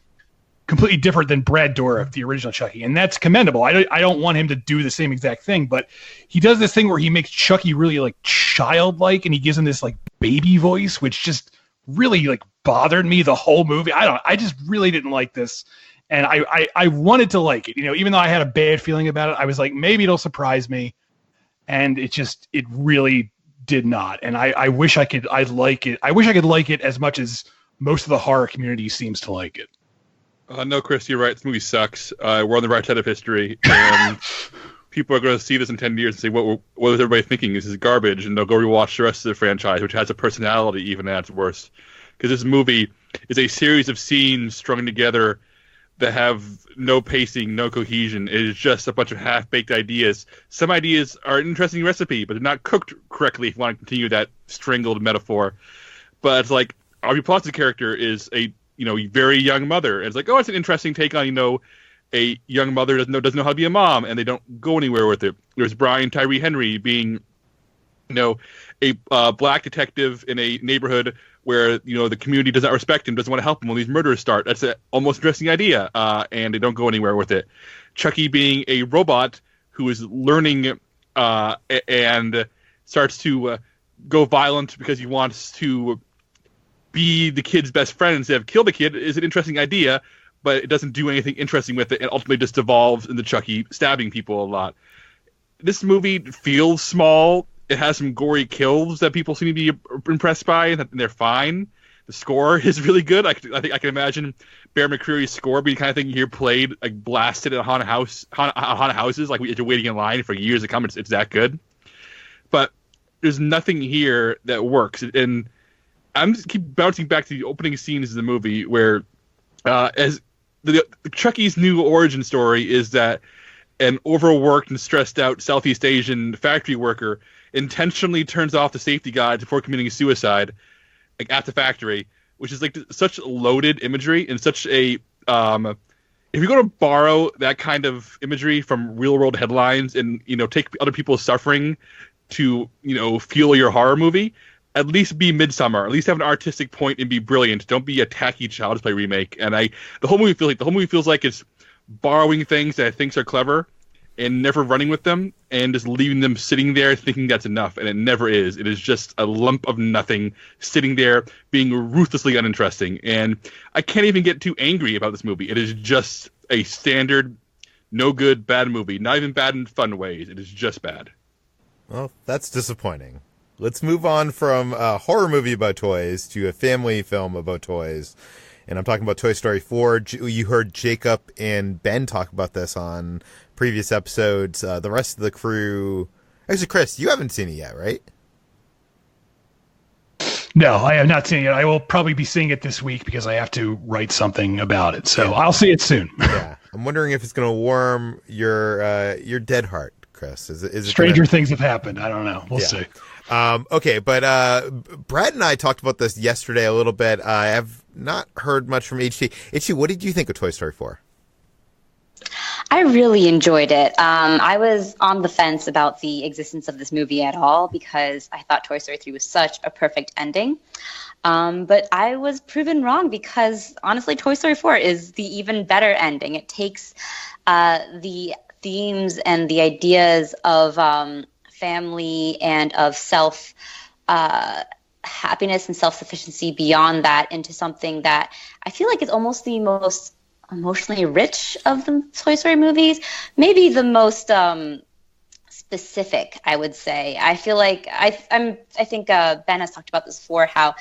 completely different than Brad Dourif, the original Chucky, and that's commendable. I don't want him to do the same exact thing, but he does this thing where he makes Chucky really like childlike, and he gives him this like baby voice, which just really like bothered me the whole movie. I just really didn't like this, and I wanted to like it. Even though I had a bad feeling about it, I was like, maybe it'll surprise me, and it really did not. And I wish I could like it. I wish I could like it as much as most of the horror community seems to like it. No, Chris, you're right. This movie sucks. We're on the right side of history, and people are going to see this in 10 years and say, what was everybody thinking? This is garbage, and they'll go rewatch the rest of the franchise, which has a personality even at its worst. Because this movie is a series of scenes strung together that have no pacing, no cohesion. It is just a bunch of half-baked ideas. Some ideas are an interesting recipe, but they're not cooked correctly if you want to continue that strangled metaphor. But it's like, Aubrey Plaza's character is a very young mother. And it's like, oh, it's an interesting take on, a young mother doesn't know how to be a mom, and they don't go anywhere with it. There's Brian Tyree Henry being a black detective in a neighborhood where the community does not respect him, doesn't want to help him when these murders start. That's an almost interesting idea, and they don't go anywhere with it. Chucky being a robot who is learning and starts to go violent because he wants to be the kid's best friend instead of kill the kid is an interesting idea, but it doesn't do anything interesting with it, and ultimately just devolves into Chucky stabbing people a lot. This movie feels small. It has some gory kills that people seem to be impressed by, and they're fine. The score is really good. I think I can imagine Bear McCreary's score being the kind of thing you hear played, like blasted at haunted houses, like you're waiting in line for years to come. It's that good. But there's nothing here that works. And I'm just keep bouncing back to the opening scenes of the movie where as the Chucky's new origin story is that an overworked and stressed out Southeast Asian factory worker intentionally turns off the safety guide before committing suicide, like at the factory, which is like such loaded imagery and such a if you're going to borrow that kind of imagery from real world headlines and take other people's suffering to fuel your horror movie, at least be Midsommar. At least have an artistic point and be brilliant. Don't be a tacky Child's Play remake. And the whole movie feels like it's borrowing things that it thinks are clever and never running with them and just leaving them sitting there thinking that's enough. And it never is. It is just a lump of nothing sitting there being ruthlessly uninteresting. And I can't even get too angry about this movie. It is just a standard, no good, bad movie. Not even bad in fun ways. It is just bad. Well, that's disappointing. Let's move on from a horror movie about toys to a family film about toys. And I'm talking about Toy Story 4. You heard Jacob and Ben talk about this on previous episodes. The rest of the crew... Actually, Chris, you haven't seen it yet, right? No, I have not seen it. I will probably be seeing it this week because I have to write something about it. So I'll see it soon. Yeah. I'm wondering if it's going to warm your dead heart, Chris. Is it Stranger things have happened. I don't know. We'll see. Okay, but Brad and I talked about this yesterday a little bit. I have not heard much from HT. HT, what did you think of Toy Story 4? I really enjoyed it. I was on the fence about the existence of this movie at all because I thought Toy Story 3 was such a perfect ending. But I was proven wrong because, honestly, Toy Story 4 is the even better ending. It takes the themes and the ideas of family and of self happiness and self-sufficiency beyond that into something that I feel like is almost the most emotionally rich of the Toy Story movies, maybe the most specific, I would say. I feel like I think Ben has talked about this before, how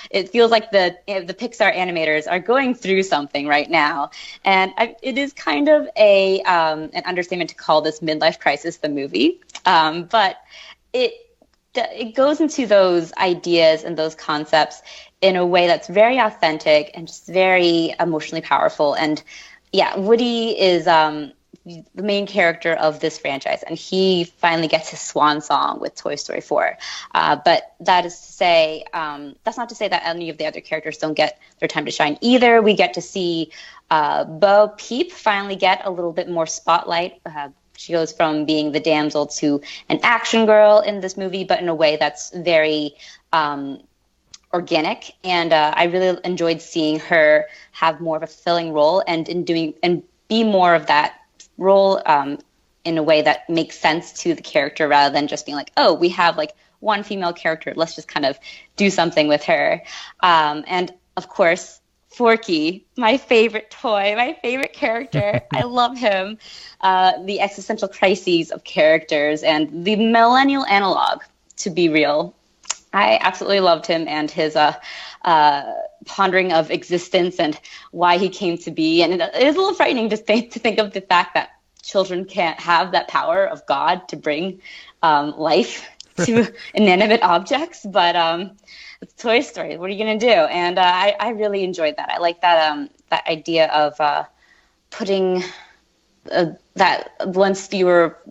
it feels like the Pixar animators are going through something right now, and it is kind of an understatement to call this midlife crisis the movie, but it goes into those ideas and those concepts in a way that's very authentic and just very emotionally powerful. And yeah, Woody is the main character of this franchise, and he finally gets his swan song with Toy Story 4. But that is to say, that's not to say that any of the other characters don't get their time to shine either. We get to see Bo Peep finally get a little bit more spotlight. She goes from being the damsel to an action girl in this movie, but in a way that's very organic. And I really enjoyed seeing her have more of a fulfilling role and be more of that role in a way that makes sense to the character rather than just being like, oh, we have like one female character, let's just kind of do something with her. And of course, Forky, my favorite toy, my favorite character. I love him. The existential crises of characters and the millennial analog, to be real. I absolutely loved him and his pondering of existence and why he came to be. And it is a little frightening to think of the fact that children can't have that power of God to bring life to inanimate objects. But it's Toy Story. What are you going to do? And I really enjoyed that. I like that that idea of putting that once your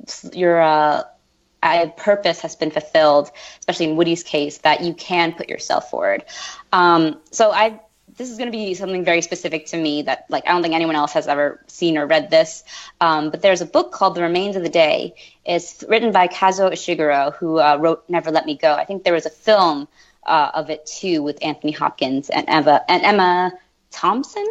purpose has been fulfilled, especially in Woody's case, that you can put yourself forward. So I this is going to be something very specific to me that, like, I don't think anyone else has ever seen or read this. But there's a book called The Remains of the Day. It's written by Kazuo Ishiguro, who wrote Never Let Me Go. I think there was a film of it too with Anthony Hopkins and Emma Thompson.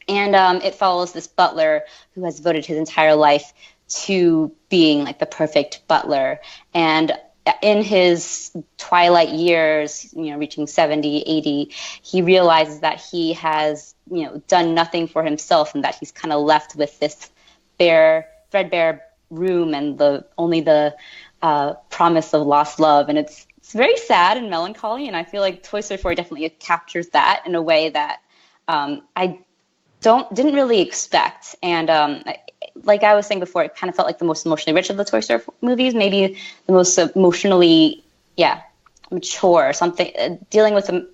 And it follows this butler who has devoted his entire life to being like the perfect butler. And in his twilight years, reaching 70, 80, he realizes that he has, done nothing for himself, and that he's kind of left with this threadbare room and only the promise of lost love. And it's very sad and melancholy. And I feel like Toy Story 4 definitely captures that in a way that I didn't really expect. And like I was saying before, it kind of felt like the most emotionally rich of the Toy Story movies, maybe the most emotionally, mature, or something, dealing with an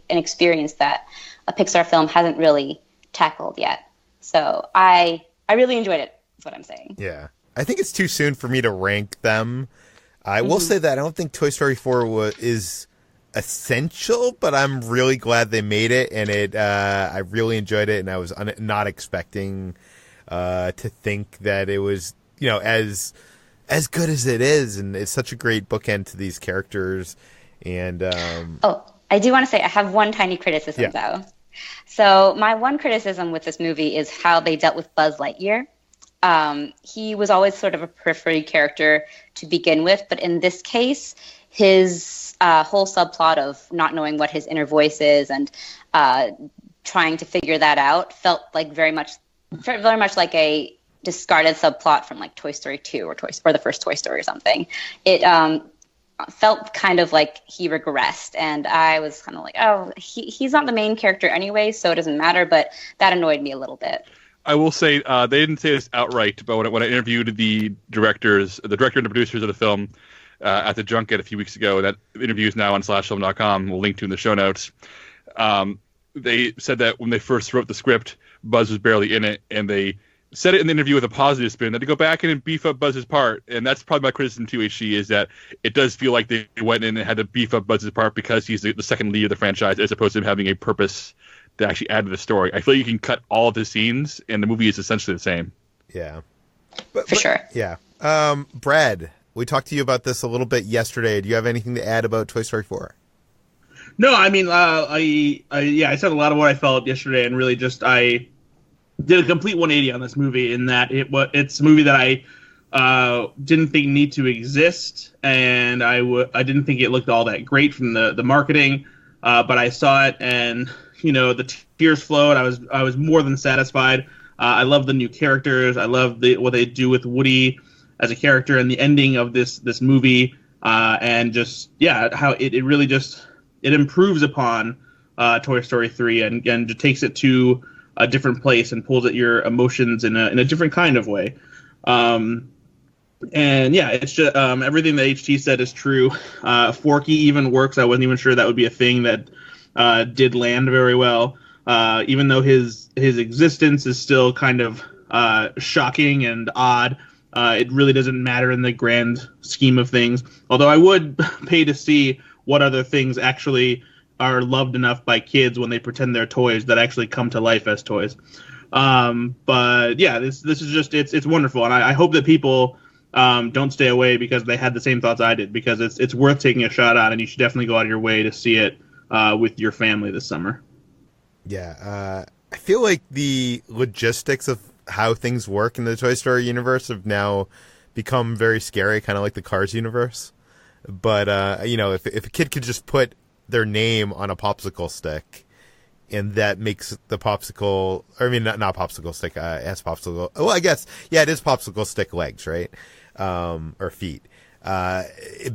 experience that a Pixar film hasn't really tackled yet. So I really enjoyed it, is what I'm saying. Yeah. I think it's too soon for me to rank them. I will say that I don't think Toy Story 4 is essential, but I'm really glad they made it, and I really enjoyed it, and I was not expecting to think that it was as good as it is, and it's such a great bookend to these characters. And I do want to say I have one tiny criticism though. So my one criticism with this movie is how they dealt with Buzz Lightyear. He was always sort of a periphery character to begin with, but in this case, his whole subplot of not knowing what his inner voice is and trying to figure that out felt like very much like a discarded subplot from like Toy Story 2 or the first Toy Story or something. It felt kind of like he regressed, and I was kind of like, oh, he's not the main character anyway, so it doesn't matter. But that annoyed me a little bit. I will say they didn't say this outright, but when I interviewed the director and the producers of the film at the junket a few weeks ago, that interview is now on /film.com. We'll link to in the show notes. They said that when they first wrote the script, Buzz was barely in it, and they said it in the interview with a positive spin, that to go back in and beef up Buzz's part. And that's probably my criticism to HG, is that it does feel like they went in and had to beef up Buzz's part because he's the second lead of the franchise, as opposed to him having a purpose to actually add to the story. I feel like you can cut all of the scenes, and the movie is essentially the same. Yeah. For sure. Yeah. Brad, we talked to you about this a little bit yesterday. Do you have anything to add about Toy Story 4? No, I mean, I said a lot of what I felt yesterday, and really just I did a complete 180 on this movie in that it's a movie that I didn't think need to exist, and I didn't think it looked all that great from the marketing, but I saw it, and the tears flowed. I was more than satisfied. I love the new characters. I love what they do with Woody as a character, and the ending of this movie, and just how it really just it improves upon Toy Story 3 and just takes it to a different place and pulls at your emotions in a different kind of way. It's just everything that HT said is true. Forky even works. I wasn't even sure that would be a thing that did land very well. Even though his existence is still kind of shocking and odd, it really doesn't matter in the grand scheme of things. Although I would pay to see what other things actually are loved enough by kids when they pretend they're toys that actually come to life as toys. But yeah, this is just it's wonderful, and I hope that people don't stay away because they had the same thoughts I did, because it's worth taking a shot on, and you should definitely go out of your way to see it with your family this summer. Yeah, I feel like the logistics of how things work in the Toy Story universe have now become very scary, kind of like the Cars universe. But if a kid could just put their name on a popsicle stick, and that makes the popsicle, or I mean, not popsicle stick, it has popsicle. Well, I guess, yeah, it is popsicle stick legs, right? Or feet. It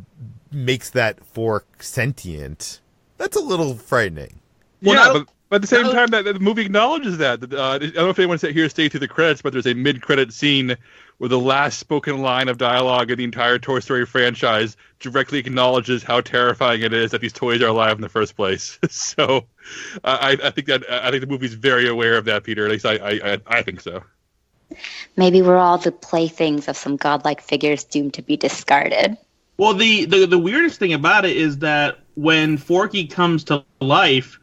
makes that fork sentient. That's a little frightening. Well, but at the same time, that the movie acknowledges that. I don't know if anyone here stayed through the credits, but there's a mid-credit scene where the last spoken line of dialogue in the entire Toy Story franchise directly acknowledges how terrifying it is that these toys are alive in the first place. So, I think the movie's very aware of that, Peter. At least I think so. Maybe we're all the playthings of some godlike figures doomed to be discarded. Well, the weirdest thing about it is that when Forky comes to life,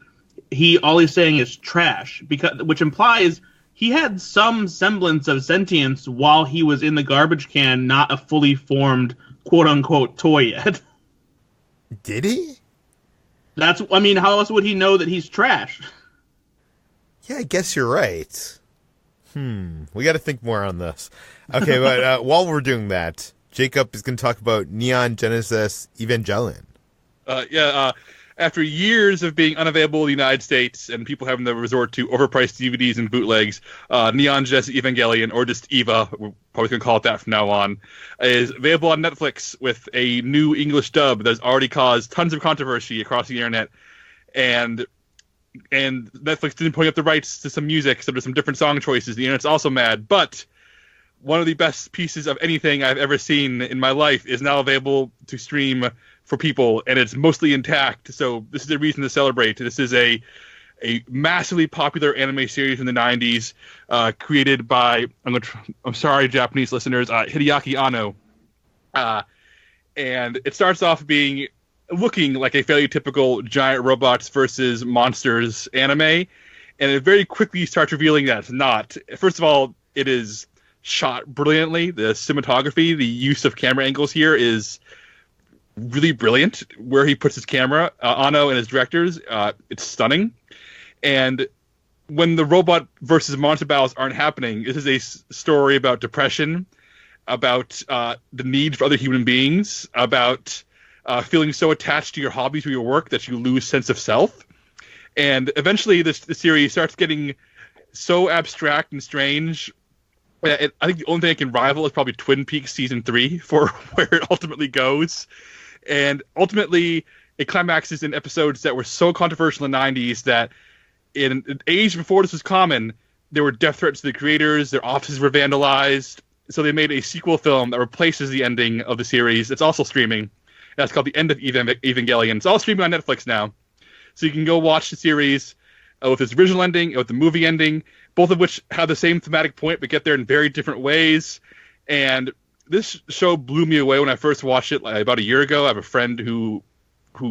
all he's saying is trash, which implies he had some semblance of sentience while he was in the garbage can, not a fully formed quote unquote toy yet. Did he? How else would he know that he's trash? Yeah, I guess you're right. We got to think more on this. Okay, but while we're doing that, Jacob is going to talk about Neon Genesis Evangelion. After years of being unavailable in the United States and people having to resort to overpriced DVDs and bootlegs, Neon Genesis Evangelion, or just EVA, we're probably going to call it that from now on, is available on Netflix with a new English dub that's already caused tons of controversy across the internet. And Netflix didn't put up the rights to some music, so there's some different song choices. The internet's also mad. But one of the best pieces of anything I've ever seen in my life is now available to stream for people, and it's mostly intact. So this is a reason to celebrate. This is a massively popular anime series from the 90s, created by, I'm sorry, Japanese listeners, Hideaki Anno. And it starts off looking like a fairly typical giant robots versus monsters anime, and it very quickly starts revealing that it's not. First of all, it is shot brilliantly. The cinematography, the use of camera angles here is really brilliant. Where he puts his camera, Anno and his directors, it's stunning. And when the robot versus monster battles aren't happening, this is a story about depression, about the need for other human beings, about feeling so attached to your hobbies or your work that you lose sense of self. And eventually the series starts getting so abstract and strange. I think the only thing it can rival is probably Twin Peaks Season 3 for where it ultimately goes. And ultimately, it climaxes in episodes that were so controversial in the 90s that in an age before this was common, there were death threats to the creators, their offices were vandalized. So they made a sequel film that replaces the ending of the series. It's also streaming. That's called The End of Evangelion. It's all streaming on Netflix now. So you can go watch the series with its original ending and with the movie ending, both of which have the same thematic point but get there in very different ways. And this show blew me away when I first watched it about a year ago. I have a friend who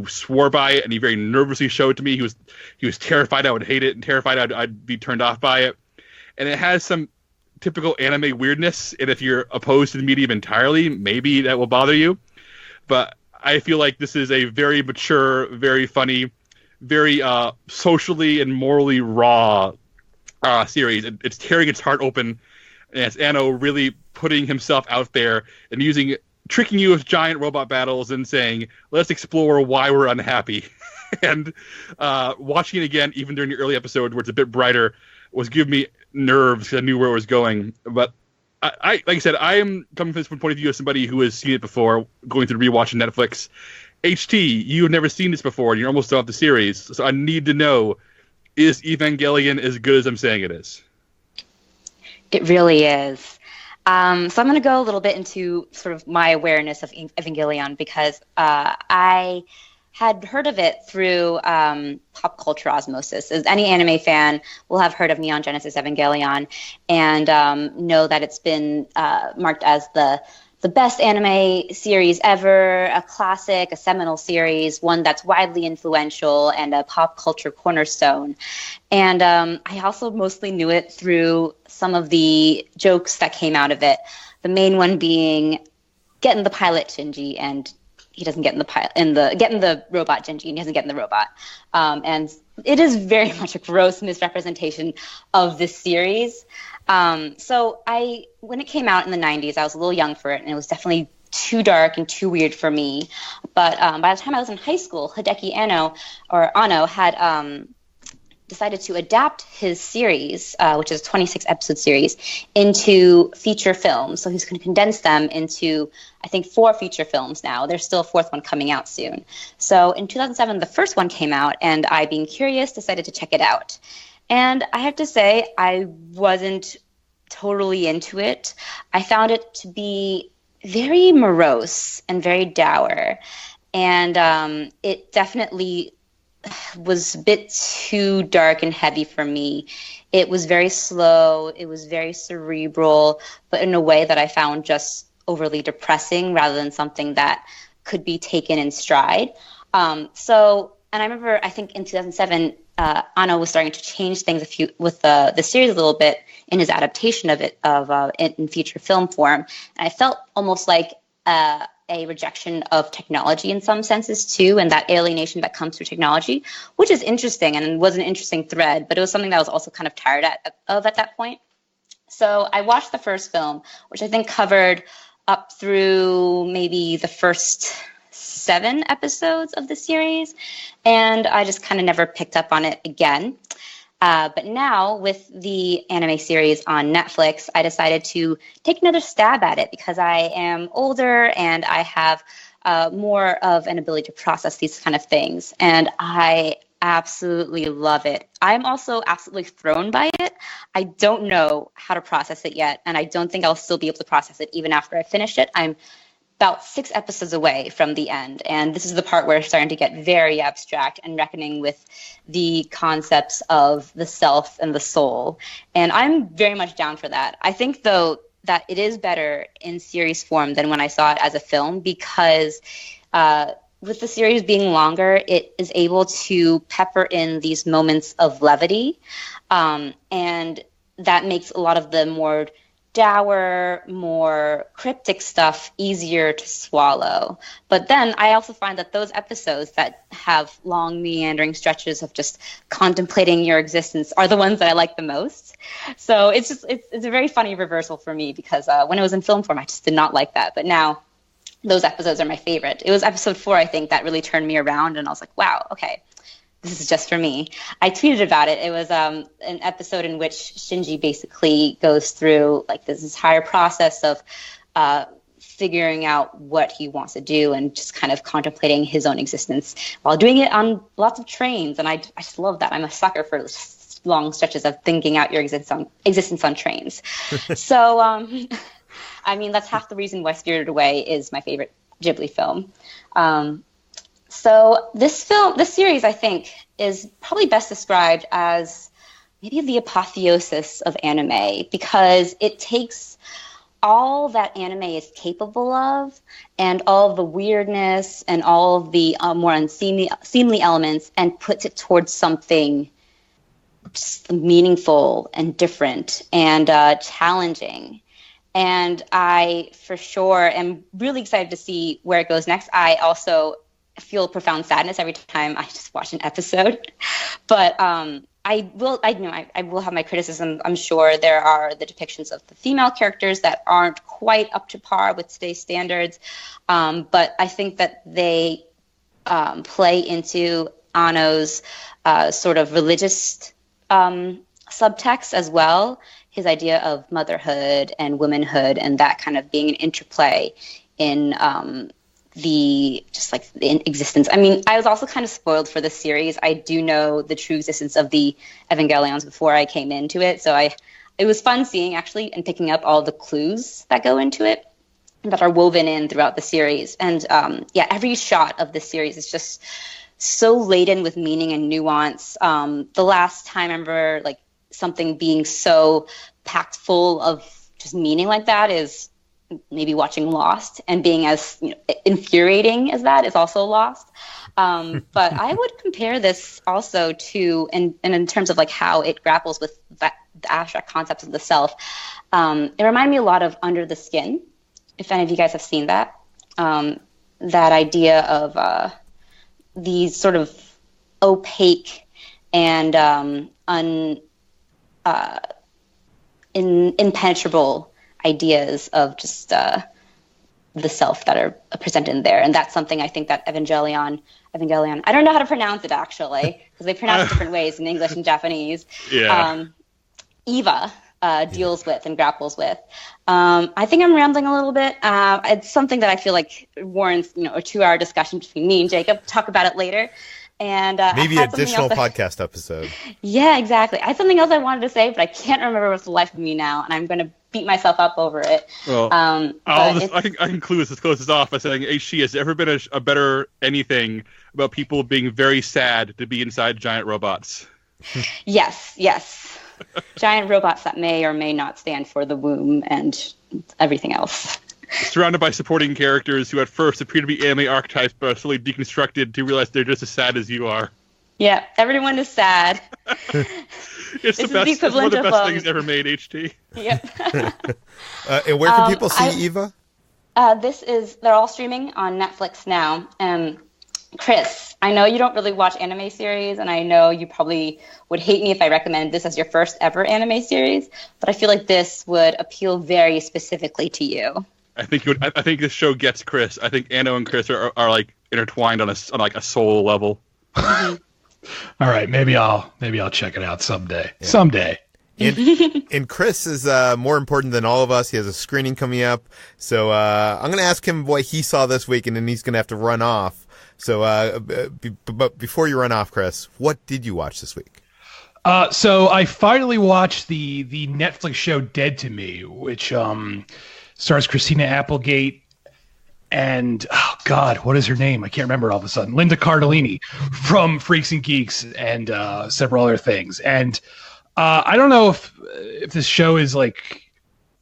swore by it, and he very nervously showed it to me. He was terrified I would hate it and terrified I'd be turned off by it. And it has some typical anime weirdness, and if you're opposed to the medium entirely, maybe that will bother you. But I feel like this is a very mature, very funny, very socially and morally raw series. It's tearing its heart open, and it's Anno really putting himself out there and tricking you with giant robot battles and saying, let's explore why we're unhappy. And watching it again, even during the early episode where it's a bit brighter, was giving me nerves because I knew where it was going. But I like I said, I am coming from this point of view as somebody who has seen it before, going through rewatching Netflix. HT, you have never seen this before, and you're almost done with the series. So I need to know, is Evangelion as good as I'm saying it is? It really is. So I'm going to go a little bit into sort of my awareness of Evangelion because I had heard of it through pop culture osmosis. As any anime fan will have heard of Neon Genesis Evangelion and know that it's been marked as the best anime series ever, a classic, a seminal series, one that's widely influential and a pop culture cornerstone. And I also mostly knew it through some of the jokes that came out of it. The main one being getting the pilot Shinji, and he doesn't get in getting the robot Shinji, and he doesn't get in the robot. And it is very much a gross misrepresentation of this series. So when it came out in the 90s, I was a little young for it, and it was definitely too dark and too weird for me. But by the time I was in high school, Hideaki Anno had decided to adapt his series, which is a 26-episode series, into feature films. So he's going to condense them into, I think, 4 feature films now. There's still a 4th one coming out soon. So in 2007, the first one came out, and I, being curious, decided to check it out. And I have to say, I wasn't totally into it. I found it to be very morose and very dour. And it definitely was a bit too dark and heavy for me. It was very slow. It was very cerebral, but in a way that I found just overly depressing rather than something that could be taken in stride. And I remember, I think in 2007, Anno was starting to change things with the series a little bit in his adaptation of it in feature film form. And I felt almost like a rejection of technology in some senses too, and that alienation that comes through technology, which is interesting and was an interesting thread, but it was something that I was also kind of tired of at that point. So I watched the first film, which I think covered up through maybe the first 7 episodes of the series, and I just kind of never picked up on it again. But now with the anime series on Netflix, I decided to take another stab at it because I am older and I have more of an ability to process these kind of things. And I absolutely love it. I'm also absolutely thrown by it. I don't know how to process it yet, and I don't think I'll still be able to process it even after I finish it. I'm about 6 episodes away from the end, and this is the part where it's starting to get very abstract and reckoning with the concepts of the self and the soul, and I'm very much down for that. I think, though, that it is better in series form than when I saw it as a film because with the series being longer, it is able to pepper in these moments of levity, and that makes a lot of the more dour, more cryptic stuff easier to swallow. But then I also find that those episodes that have long meandering stretches of just contemplating your existence are the ones that I like the most. So it's a very funny reversal for me because when it was in film form, I just did not like that. But now those episodes are my favorite. It was episode 4, I think, that really turned me around, and I was like, wow, okay, this is just for me. I tweeted about it. It was an episode in which Shinji basically goes through like this entire process of figuring out what he wants to do and just kind of contemplating his own existence while doing it on lots of trains. And I just love that. I'm a sucker for long stretches of thinking out your existence on trains. So, I mean, that's half the reason why Spirited Away is my favorite Ghibli film. So this series, I think, is probably best described as maybe the apotheosis of anime because it takes all that anime is capable of and all of the weirdness and all of the more unseemly elements and puts it towards something just meaningful and different and challenging. And I, for sure, am really excited to see where it goes next. I also feel profound sadness every time I just watch an episode, but I will have my criticism. I'm sure there are the depictions of the female characters that aren't quite up to par with today's standards, but I think that they play into Anno's sort of religious subtext as well. His idea of motherhood and womanhood and that kind of being an interplay in the existence. I mean, I was also kind of spoiled for this series. I do know the true existence of the Evangelions before I came into it, so it was fun seeing actually and picking up all the clues that go into it that are woven in throughout the series. And every shot of this series is just so laden with meaning and nuance. The last time I remember like something being so packed full of just meaning like that is maybe watching Lost, and being as infuriating as that is also Lost. But I would compare this also to, and in terms of like how it grapples with the abstract concepts of the self, it reminded me a lot of Under the Skin, if any of you guys have seen that. That idea of these sort of opaque and impenetrable ideas of just the self that are presented in there. And that's something I think that Evangelion, I don't know how to pronounce it actually, because they pronounce it different ways in English and Japanese. Yeah. Eva deals with and grapples with. I think I'm rambling a little bit. It's something that I feel like warrants, a 2-hour discussion between me and Jacob. Talk about it later. And maybe an additional podcast episode. Yeah, exactly. I had something else I wanted to say, but I can't remember with the life of me now, and I'm going to beat myself up over it. Well, I can clue this as close as off by saying HC has there ever been a better anything about people being very sad to be inside giant robots? Yes. Giant robots that may or may not stand for the womb and everything else. Surrounded by supporting characters who at first appear to be anime archetypes but are slowly deconstructed to realize they're just as sad as you are. Yeah, everyone is sad. It's the best. It's one of the best things ever made. HT. Yep. And where can people see Eva? They're all streaming on Netflix now. Chris, I know you don't really watch anime series, and I know you probably would hate me if I recommended this as your first ever anime series, but I feel like this would appeal very specifically to you. I think this show gets Chris. I think Anno and Chris are like intertwined on a soul level. All right, maybe I'll check it out someday. Yeah. Someday. And Chris is more important than all of us. He has a screening coming up, so I'm going to ask him what he saw this week, and then he's going to have to run off. So, but before you run off, Chris, what did you watch this week? So I finally watched the Netflix show Dead to Me, which stars Christina Applegate and, oh God, what is her name? I can't remember all of a sudden. Linda Cardellini from Freaks and Geeks and several other things. And I don't know if this show is like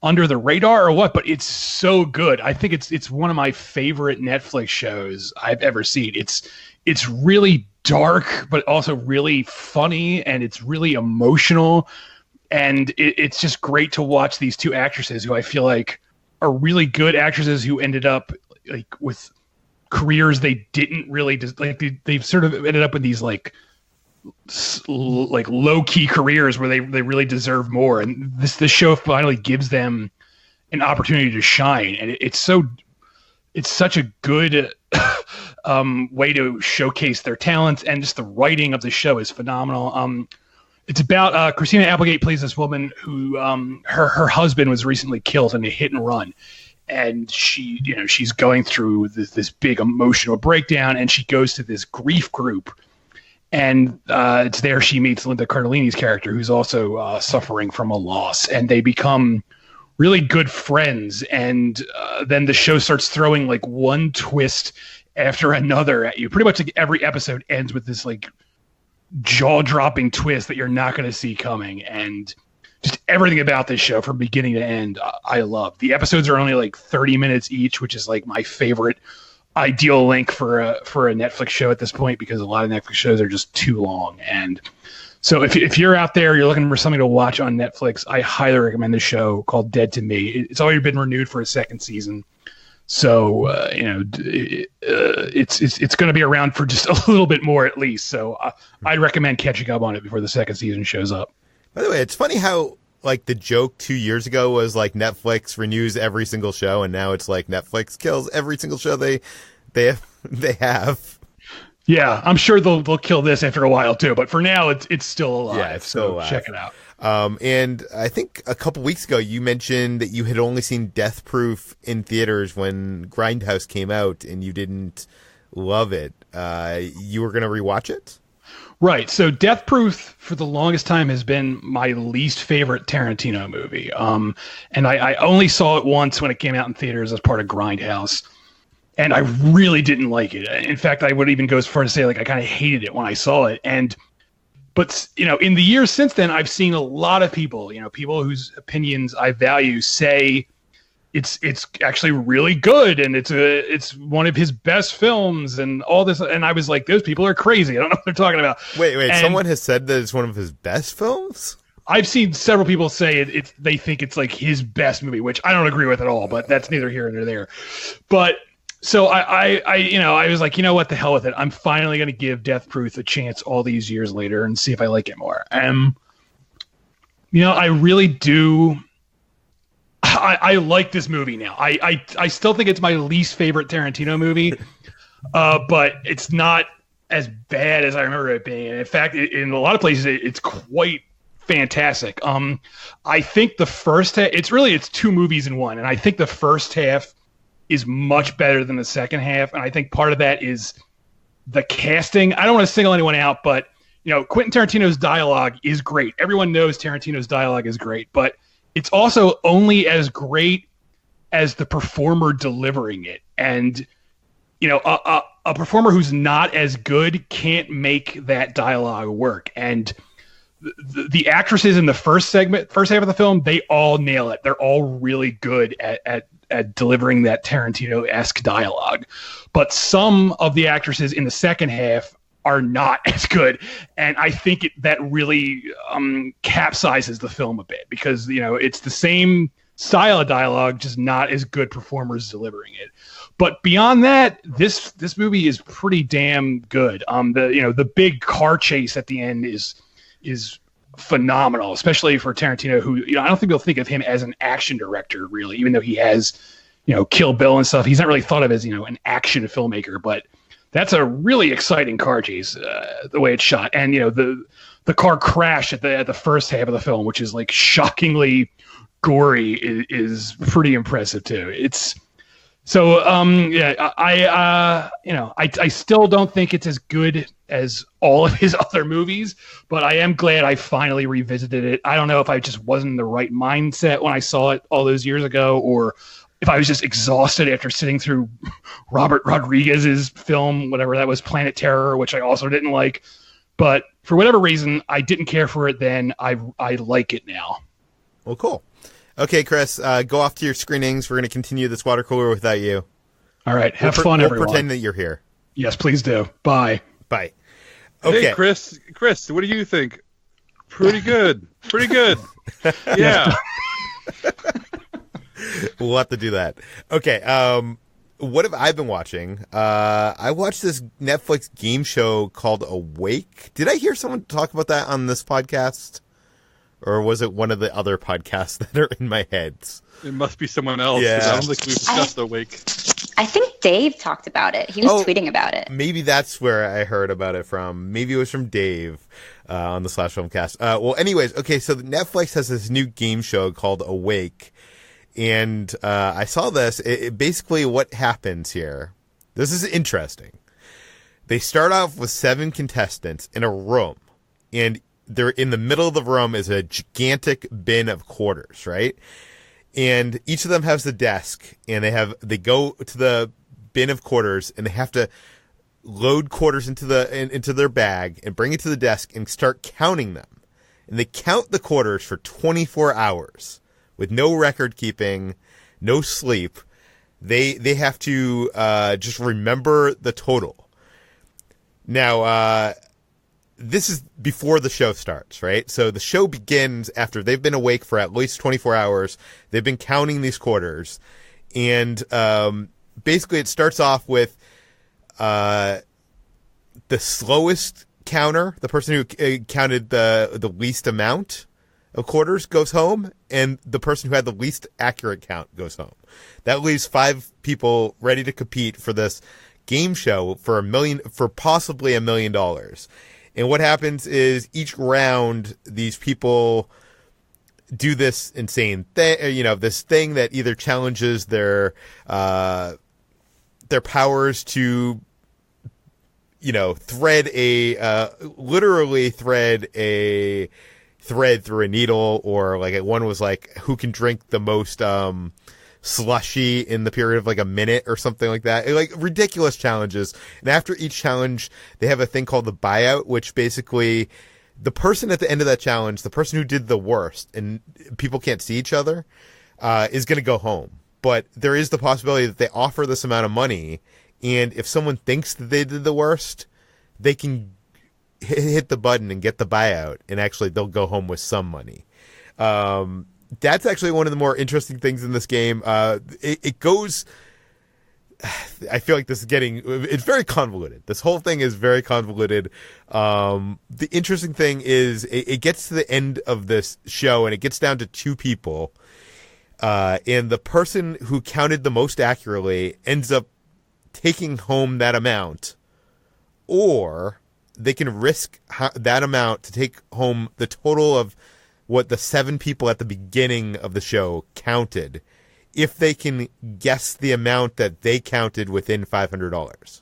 under the radar or what, but it's so good. I think it's one of my favorite Netflix shows I've ever seen. It's really dark, but also really funny, and it's really emotional. And it's just great to watch these two actresses who I feel like are really good actresses who ended up like with careers they didn't really they've sort of ended up with these like low key careers where they really deserve more, and this show finally gives them an opportunity to shine, and it's such a good way to showcase their talents, and just the writing of the show is phenomenal. It's about Christina Applegate plays this woman who her husband was recently killed in a hit and run, and she's going through this big emotional breakdown, and she goes to this grief group. And it's there she meets Linda Cardellini's character, who's also suffering from a loss, and they become really good friends. And then the show starts throwing like one twist after another at you. Pretty much like every episode ends with this like jaw-dropping twist that you're not going to see coming. And just everything about this show from beginning to end, I love. The episodes are only like 30 minutes each, which is like my favorite ideal length for a Netflix show at this point, because a lot of Netflix shows are just too long. And so if you're out there, you're looking for something to watch on Netflix, I highly recommend this show called Dead to Me. It's already been renewed for a second season, so it's going to be around for just a little bit more at least. So I'd recommend catching up on it before the second season shows up. By the way, it's funny how like the joke 2 years ago was like Netflix renews every single show, and now it's like Netflix kills every single show they have. Yeah, I'm sure they'll kill this after a while too, but for now it's still alive. Yeah, it's still alive. Check it out. And I think a couple weeks ago you mentioned that you had only seen Death Proof in theaters when Grindhouse came out, and you didn't love it. You were going to rewatch it? Right. So Death Proof for the longest time has been my least favorite Tarantino movie. And I only saw it once when it came out in theaters as part of Grindhouse. And I really didn't like it. In fact, I would even go as far as to say, like, I kind of hated it when I saw it. But in the years since then, I've seen a lot of people, people whose opinions I value say it's actually really good, and it's one of his best films and all this. And I was like, those people are crazy. I don't know what they're talking about. Wait, someone has said that it's one of his best films? I've seen several people say they think it's like his best movie, which I don't agree with at all, but that's neither here nor there. But so I was like, what the hell with it? I'm finally going to give Death Proof a chance all these years later and see if I like it more. I really do. I like this movie now. I still think it's my least favorite Tarantino movie, but it's not as bad as I remember it being. And in fact, in a lot of places, it's quite fantastic. I think the first half, it's two movies in one, and I think the first half is much better than the second half, and I think part of that is the casting. I don't want to single anyone out, but Quentin Tarantino's dialogue is great. Everyone knows Tarantino's dialogue is great, but it's also only as great as the performer delivering it. And a performer who's not as good can't make that dialogue work. And the actresses in the first half of the film, they all nail it. They're all really good at delivering that Tarantino-esque dialogue. But some of the actresses in the second half are not as good. And I think that really capsizes the film a bit because, it's the same style of dialogue, just not as good performers delivering it. But beyond that, this movie is pretty damn good. The big car chase at the end is phenomenal, especially for Tarantino, who I don't think they'll think of him as an action director really, even though he has Kill Bill and stuff. He's not really thought of as an action filmmaker, but that's a really exciting car chase, the way it's shot, and the car crash at the first half of the film, which is like shockingly gory, is pretty impressive too. It's so I still don't think it's as good as all of his other movies, but I am glad I finally revisited it. I don't know if I just wasn't in the right mindset when I saw it all those years ago, or if I was just exhausted after sitting through Robert Rodriguez's film, whatever that was, Planet Terror, which I also didn't like. But for whatever reason, I didn't care for it then. I like it now. Well, cool. Okay, Chris, go off to your screenings. We're going to continue this water cooler without you. All right. Have fun, everyone. We'll pretend that you're here. Yes, please do. Bye. Bye. Okay. Hey, Chris, what do you think? Pretty good. Pretty good. Yeah. We'll have to do that. Okay. What have I been watching? I watched this Netflix game show called Awake. Did I hear someone talk about that on this podcast? Or was it one of the other podcasts that are in my heads? It must be someone else. Yeah. I don't think we've discussed Awake. I think Dave talked about it. He was tweeting about it. Maybe that's where I heard about it from. Maybe it was from Dave on the Slash Filmcast. Well, anyways, okay, so Netflix has this new game show called Awake. And I saw this. It basically, what happens here, this is interesting. They start off with 7 contestants in a room. And they're in the middle of the room is a gigantic bin of quarters, right? And each of them has the desk, and they go to the bin of quarters, and they have to load quarters into their bag and bring it to the desk and start counting them. And they count the quarters for 24 hours with no record keeping, no sleep. They have to just remember the total. Now, this is before the show starts, right? So the show begins after they've been awake for at least 24 hours. They've been counting these quarters. And basically it starts off with the slowest counter, the person who counted the least amount of quarters goes home, and the person who had the least accurate count goes home. That leaves 5 people ready to compete for this game show for possibly $1 million. And what happens is each round, these people do this insane thing, this thing that either challenges their powers to, literally thread a thread through a needle, or like one was like, who can drink the most slushy in the period of like a minute or something like that. Like ridiculous challenges. And after each challenge, they have a thing called the buyout, which basically the person at the end of that challenge, the person who did the worst, and people can't see each other, is going to go home. But there is the possibility that they offer this amount of money, and if someone thinks that they did the worst, they can hit the button and get the buyout, and actually they'll go home with some money. That's actually one of the more interesting things in this game. It goes, I feel like it's very convoluted. This whole thing is very convoluted. The interesting thing is it gets to the end of this show and it gets down to 2 people. And the person who counted the most accurately ends up taking home that amount, or they can risk that amount to take home the total of what the 7 people at the beginning of the show counted, if they can guess the amount that they counted within $500.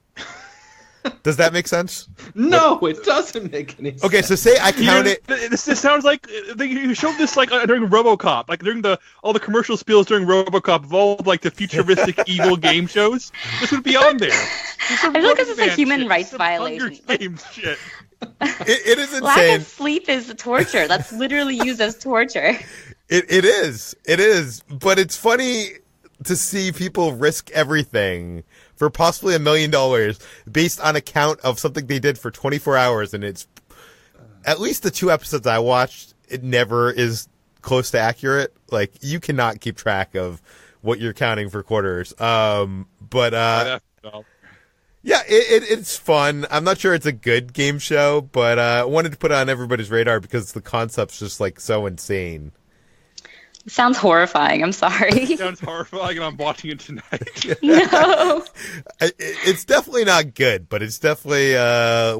Does that make sense? No, it doesn't make any sense. Okay, so say I count it. This sounds like you showed this like during RoboCop, like during all the commercial spiels during RoboCop of all like the futuristic evil game shows. This would be on there. I feel like this is a human rights violation. Games shit. It is insane. Lack of sleep is torture. That's literally used as torture. It is, but it's funny to see people risk everything for possibly $1 million based on a count of something they did for 24 hours, and it's at least the 2 episodes I watched, it never is close to accurate. Like, you cannot keep track of what you're counting for quarters. Yeah, it's fun. I'm not sure it's a good game show, but I wanted to put it on everybody's radar because the concept's just like so insane. It sounds horrifying. I'm sorry. It sounds horrifying, and I'm watching it tonight. No. It's definitely not good, but it's definitely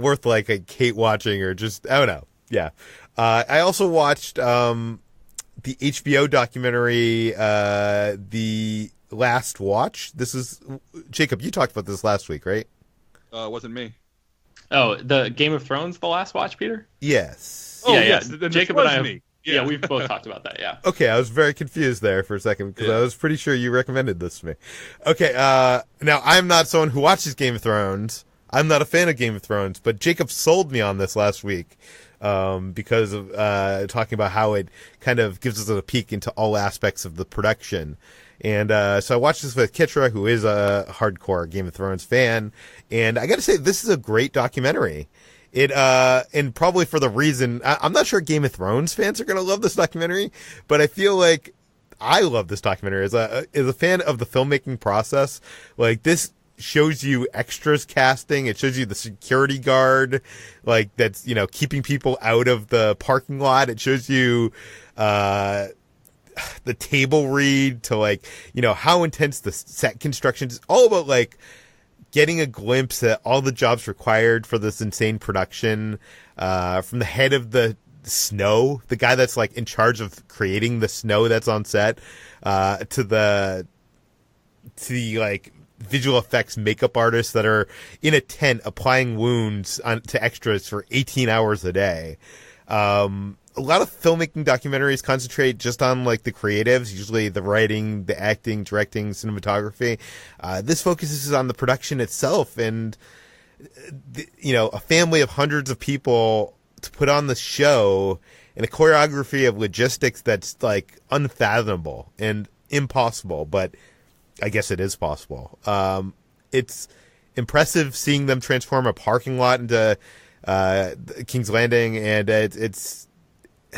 worth like a Kate watching or just, I don't know. Yeah. I also watched the HBO documentary, The Last Watch. This is, Jacob, you talked about this last week, right? It wasn't me. Oh, the Game of Thrones, The Last Watch, Peter? Yes. Oh, yeah, yes. Yeah. Jacob and I have, me. Yeah, we've both talked about that, yeah. Okay, I was very confused there for a second because I was pretty sure you recommended this to me. Okay, now I'm not someone who watches Game of Thrones. I'm not a fan of Game of Thrones, but Jacob sold me on this last week because of talking about how it kind of gives us a peek into all aspects of the production. And so I watched this with Kitra, who is a hardcore Game of Thrones fan, and I got to say, this is a great documentary. It and probably for the reason I'm not sure Game of Thrones fans are going to love this documentary, but I feel like I love this documentary as a fan of the filmmaking process. Like, this shows you extras casting. It shows you the security guard, like, that's, you know, keeping people out of the parking lot. It shows you the table read to, like, you know, how intense the set construction is. All about, like, getting a glimpse at all the jobs required for this insane production, from the head of the snow, the guy that's like in charge of creating the snow that's on set, to the like visual effects makeup artists that are in a tent applying wounds to extras for 18 hours a day. A lot of filmmaking documentaries concentrate just on like the creatives, usually the writing, the acting, directing, cinematography. This focuses on the production itself, and you know, a family of hundreds of people to put on the show, and a choreography of logistics that's like unfathomable and impossible, but I guess it is possible. It's impressive seeing them transform a parking lot into King's Landing, and it's I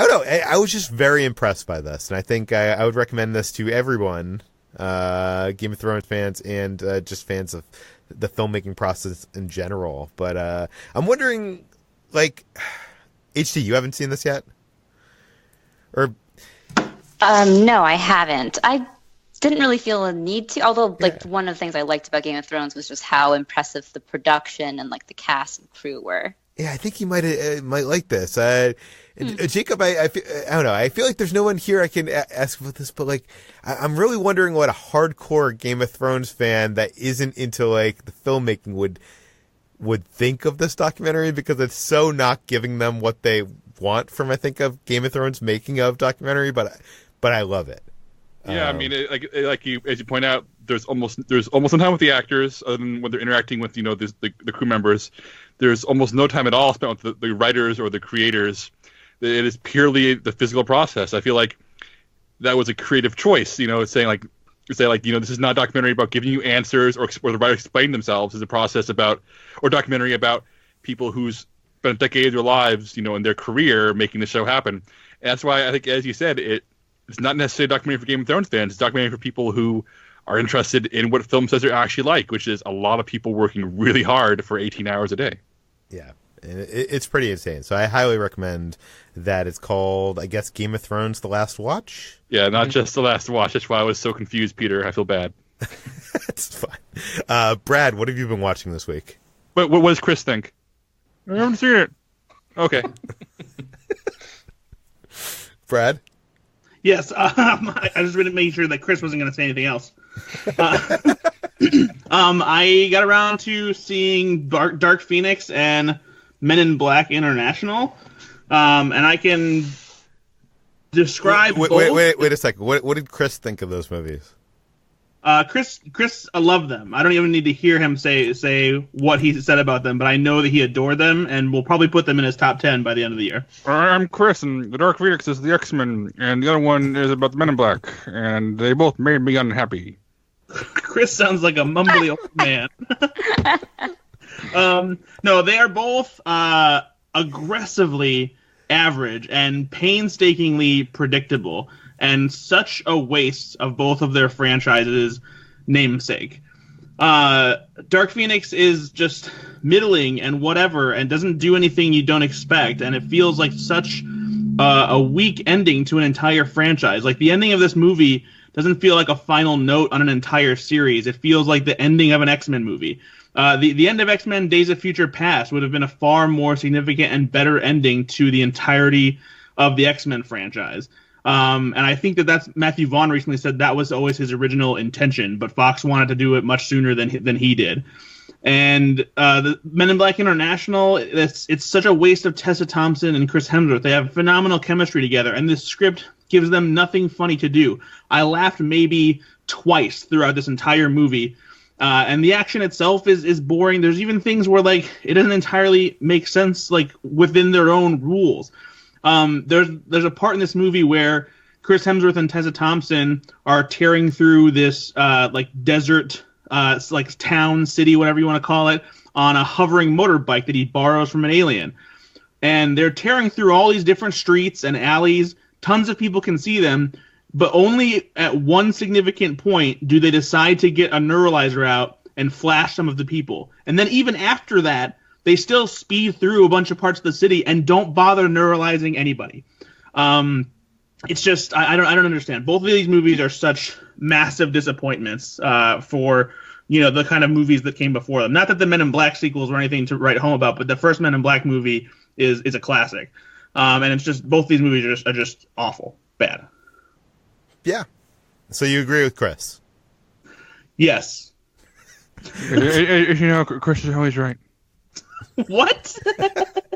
don't know. I was just very impressed by this, and I think I would recommend this to everyone, Game of Thrones fans and just fans of the filmmaking process in general. But I'm wondering, like, HT, you haven't seen this yet? Or no, I haven't. I didn't really feel a need to, although like one of the things I liked about Game of Thrones was just how impressive the production and like the cast and crew were. Yeah, I think you might like this. Jacob, I don't know. I feel like there's no one here I can ask about this, but like, I'm really wondering what a hardcore Game of Thrones fan that isn't into like the filmmaking would think of this documentary, because it's so not giving them what they want from, I think, of Game of Thrones making of documentary, but I love it. Yeah, I mean, like you, as you point out, there's almost no time with the actors, other than when they're interacting with, you know, the crew members. There's almost no time at all spent with the writers or the creators. It is purely the physical process. I feel like that was a creative choice. You know, saying like, you know, this is not a documentary about giving you answers or the writers explain themselves. It's a process about, or documentary about people who's spent a decade of their lives, you know, in their career making the show happen. And that's why I think, as you said, it's not necessarily a documentary for Game of Thrones fans. It's a documentary for people who are interested in what film sets are actually like, which is a lot of people working really hard for 18 hours a day. Yeah, it's pretty insane. So I highly recommend that. It's called, I guess, Game of Thrones: The Last Watch. Yeah, not just The Last Watch. That's why I was so confused, Peter. I feel bad. It's fine. Brad, what have you been watching this week? What does Chris think? I haven't seen it. Okay. Brad? Yes, I just wanted to make sure that Chris wasn't going to say anything else. I got around to seeing Dark Phoenix and Men in Black International, and I can describe. Wait a second. What did Chris think of those movies? Chris, I love them. I don't even need to hear him say what he said about them, but I know that he adored them, and will probably put them in his top 10 by the end of the year. I'm Chris, and the Dark Phoenix is the X-Men, and the other one is about the Men in Black, and they both made me unhappy. Chris sounds like a mumbly old man. No, they are both aggressively average and painstakingly predictable, and such a waste of both of their franchises' namesake. Dark Phoenix is just middling and whatever, and doesn't do anything you don't expect, and it feels like such a weak ending to an entire franchise. Like, the ending of this movie doesn't feel like a final note on an entire series. It feels like the ending of an X-Men movie. The end of X-Men Days of Future Past would have been a far more significant and better ending to the entirety of the X-Men franchise. And I think that's Matthew Vaughn recently said that was always his original intention, but Fox wanted to do it much sooner than he did. And the Men in Black International, it's such a waste of Tessa Thompson and Chris Hemsworth. They have phenomenal chemistry together, and this script gives them nothing funny to do. I laughed maybe twice throughout this entire movie. And the action itself is boring. There's even things where, like, it doesn't entirely make sense, like, within their own rules. There's a part in this movie where Chris Hemsworth and Tessa Thompson are tearing through this like desert, like town, city, whatever you want to call it, on a hovering motorbike that he borrows from an alien. And they're tearing through all these different streets and alleys. Tons of people can see them, but only at one significant point do they decide to get a neuralizer out and flash some of the people. And then even after that, they still speed through a bunch of parts of the city and don't bother neuralizing anybody. It's just, I don't understand. Both of these movies are such massive disappointments for, the kind of movies that came before them. Not that the Men in Black sequels were anything to write home about, but the first Men in Black movie is a classic. And it's just, both these movies are just awful. Bad. Yeah. So you agree with Chris? Yes. Chris is always right. What?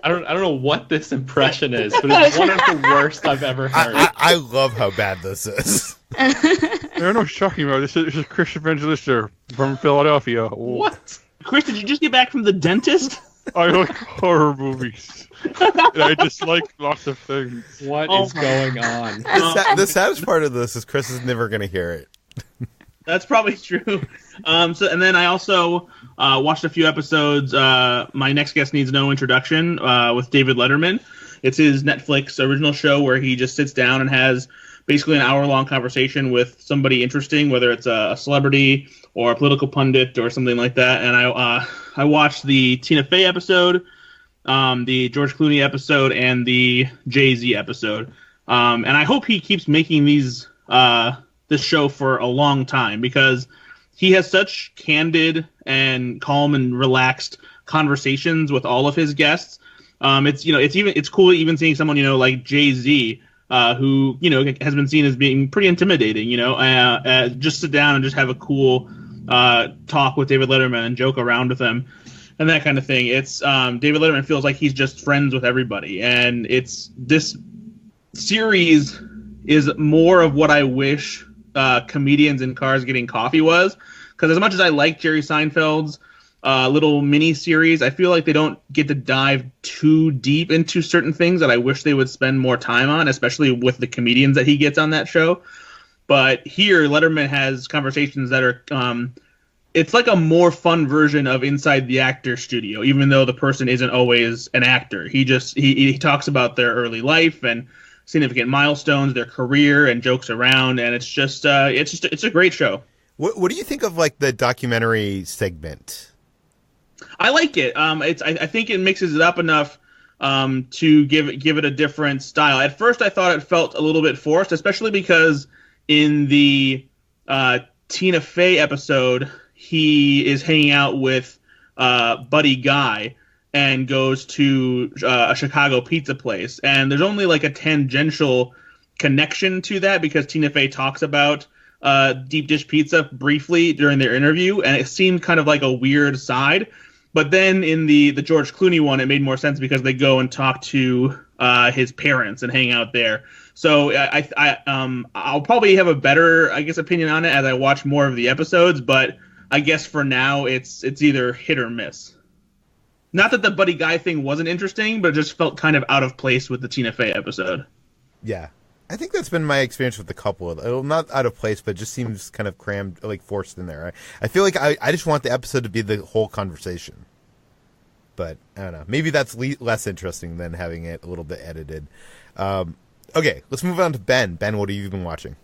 I don't know what this impression is, but it's one of the worst I've ever heard. I love how bad this is. I know what you're talking about. This is Chris Evangelista from Philadelphia. What? Chris, did you just get back from the dentist? I like horror movies. And I dislike lots of things. What is going on? The saddest part of this is Chris is never going to hear it. That's probably true. And then I also watched a few episodes. My Next Guest Needs No Introduction with David Letterman. It's his Netflix original show where he just sits down and has basically an hour-long conversation with somebody interesting, whether it's a celebrity or a political pundit or something like that. And I watched the Tina Fey episode, the George Clooney episode, and the Jay-Z episode. And I hope he keeps making these this show for a long time, because he has such candid and calm and relaxed conversations with all of his guests. It's cool even seeing someone like Jay-Z, who has been seen as being pretty intimidating. Just sit down and just have a cool talk with David Letterman and joke around with him and that kind of thing. It's David Letterman feels like he's just friends with everybody, and this series is more of what I wish Comedians in Cars Getting Coffee was, because as much as I like Jerry Seinfeld's little mini series, I feel like they don't get to dive too deep into certain things that I wish they would spend more time on, especially with the comedians that he gets on that show. But here, Letterman has conversations that are it's like a more fun version of Inside the Actor Studio, even though the person isn't always an actor. He talks about their early life and significant milestones, their career, and jokes around, and it's a great show. What do you think of like the documentary segment? I like it. I think it mixes it up enough to give it a different style. At first, I thought it felt a little bit forced, especially because in the Tina Fey episode, he is hanging out with Buddy Guy and goes to a Chicago pizza place. And there's only like a tangential connection to that because Tina Fey talks about deep dish pizza briefly during their interview, and it seemed kind of like a weird side. But then in the George Clooney one, it made more sense because they go and talk to his parents and hang out there. So I'll probably have a better, I guess, opinion on it as I watch more of the episodes. But I guess for now, it's either hit or miss. Not that the Buddy Guy thing wasn't interesting, but it just felt kind of out of place with the Tina Fey episode. Yeah. I think that's been my experience with a couple of them. Not out of place, but it just seems kind of crammed, like forced in there. I feel like I just want the episode to be the whole conversation. But I don't know. Maybe that's less interesting than having it a little bit edited. Okay, let's move on to Ben. Ben, what have you been watching?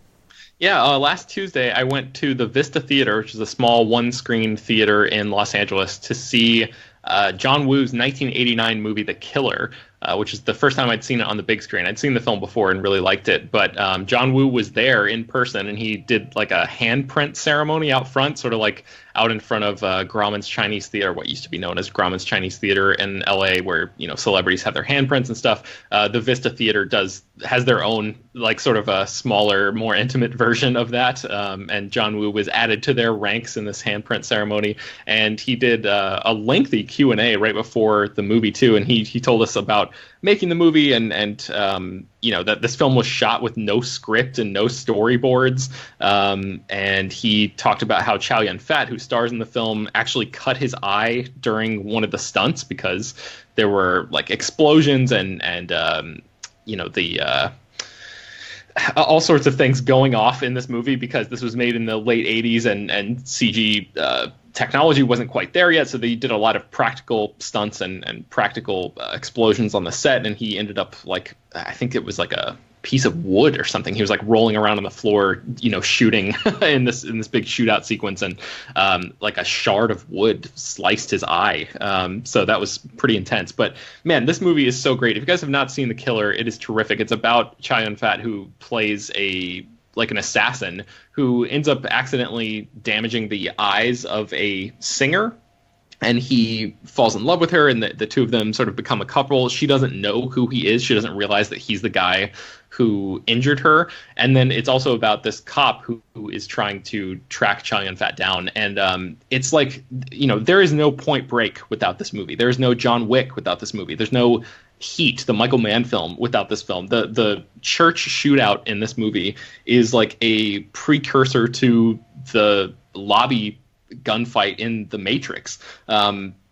Yeah, last Tuesday I went to the Vista Theater, which is a small one-screen theater in Los Angeles, to see John Woo's 1989 movie The Killer, which is the first time I'd seen it on the big screen. I'd seen the film before and really liked it, but John Woo was there in person, and he did like a handprint ceremony out front, sort of like out in front of Grauman's Chinese Theater, what used to be known as Grauman's Chinese Theater in LA, where, you know, celebrities have their handprints and stuff. The Vista Theater has their own, like, sort of a smaller, more intimate version of that, and John Woo was added to their ranks in this handprint ceremony, and he did a lengthy Q&A right before the movie too, and he told us about making the movie and you know, that this film was shot with no script and no storyboards, and he talked about how Chow Yun-fat, who stars in the film, actually cut his eye during one of the stunts because there were like explosions and you know, the all sorts of things going off in this movie because this was made in the late 80s and CG technology wasn't quite there yet, so they did a lot of practical stunts and practical explosions on the set, and he ended up, like, I think it was like a piece of wood or something. He was like rolling around on the floor, you know, shooting in this big shootout sequence, and like a shard of wood sliced his eye. So that was pretty intense. But man, this movie is so great. If you guys have not seen The Killer, it is terrific. It's about Chow Yun-fat, who plays an assassin who ends up accidentally damaging the eyes of a singer, and he falls in love with her, and the two of them sort of become a couple. She doesn't know who he is. She doesn't realize that he's the guy who injured her. And then it's also about this cop who is trying to track Chow Yun-fat down. And it's like, you know, there is no Point Break without this movie. There is no John Wick without this movie. There's no Heat, the Michael Mann film, without this film. The church shootout in this movie is like a precursor to the lobby gunfight in The Matrix,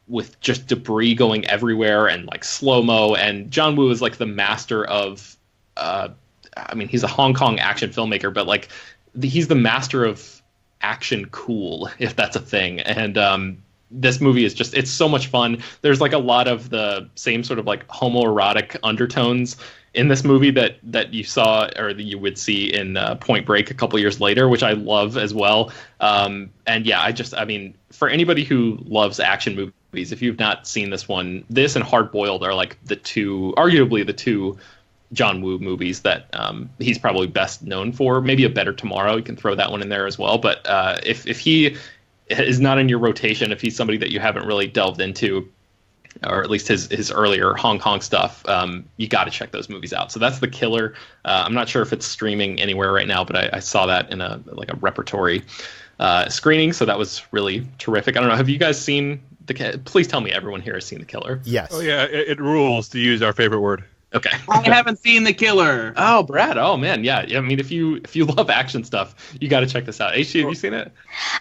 with just debris going everywhere and like slow-mo. And John Woo is like the master of I mean, he's a Hong Kong action filmmaker, but like he's the master of action cool, if that's a thing. And this movie is just, it's so much fun. There's like a lot of the same sort of like homoerotic undertones in this movie that you saw or that you would see in Point Break a couple years later, which I love as well. And yeah, I mean, for anybody who loves action movies, if you've not seen this one, this and Hard Boiled are like arguably the two John Woo movies that he's probably best known for. Maybe A Better Tomorrow, you can throw that one in there as well. But if he is not in your rotation, if he's somebody that you haven't really delved into, or at least his earlier Hong Kong stuff, you got to check those movies out. So that's The Killer. I'm not sure if it's streaming anywhere right now, but I saw that in a repertory screening, so that was really terrific. I don't know, have you guys seen please tell me everyone here has seen The Killer. Yes. Oh yeah, it rules, to use our favorite word. Okay. I haven't seen The Killer. Oh, Brad. Oh man, yeah. I mean, if you love action stuff, you got to check this out. HG, have you seen it?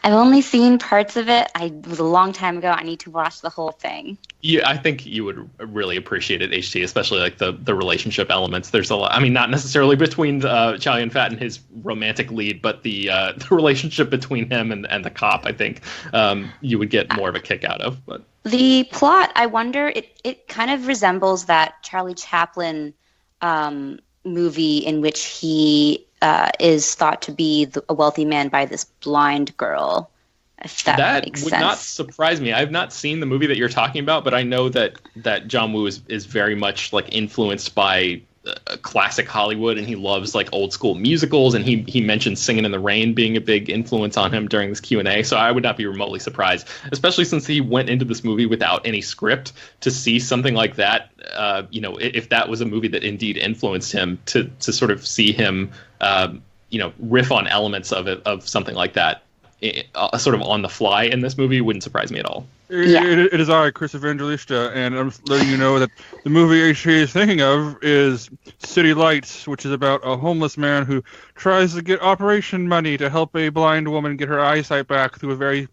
I've only seen parts of it. It was a long time ago. I need to watch the whole thing. Yeah, I think you would really appreciate it, HT, especially like the relationship elements. There's a lot. I mean, not necessarily between Chow Yun-fat and his romantic lead, but the relationship between him and the cop, I think you would get more of a kick out of. But the plot, I wonder, it kind of resembles that Charlie Chaplin movie in which he is thought to be a wealthy man by this blind girl. If that makes would sense. Not surprise me. I've not seen the movie that you're talking about, but I know that John Woo is very much like influenced by classic Hollywood, and he loves like old school musicals, and he mentioned Singing in the Rain being a big influence on him during this Q&A. So I would not be remotely surprised, especially since he went into this movie without any script, to see something like that. You know, if that was a movie that indeed influenced him, to sort of see him, you know, riff on elements of it, of something like that. sort of on the fly in this movie wouldn't surprise me at all. It is I, Chris Evangelista, and I'm letting you know that the movie HT is thinking of is City Lights, which is about a homeless man who tries to get operation money to help a blind woman get her eyesight back through a very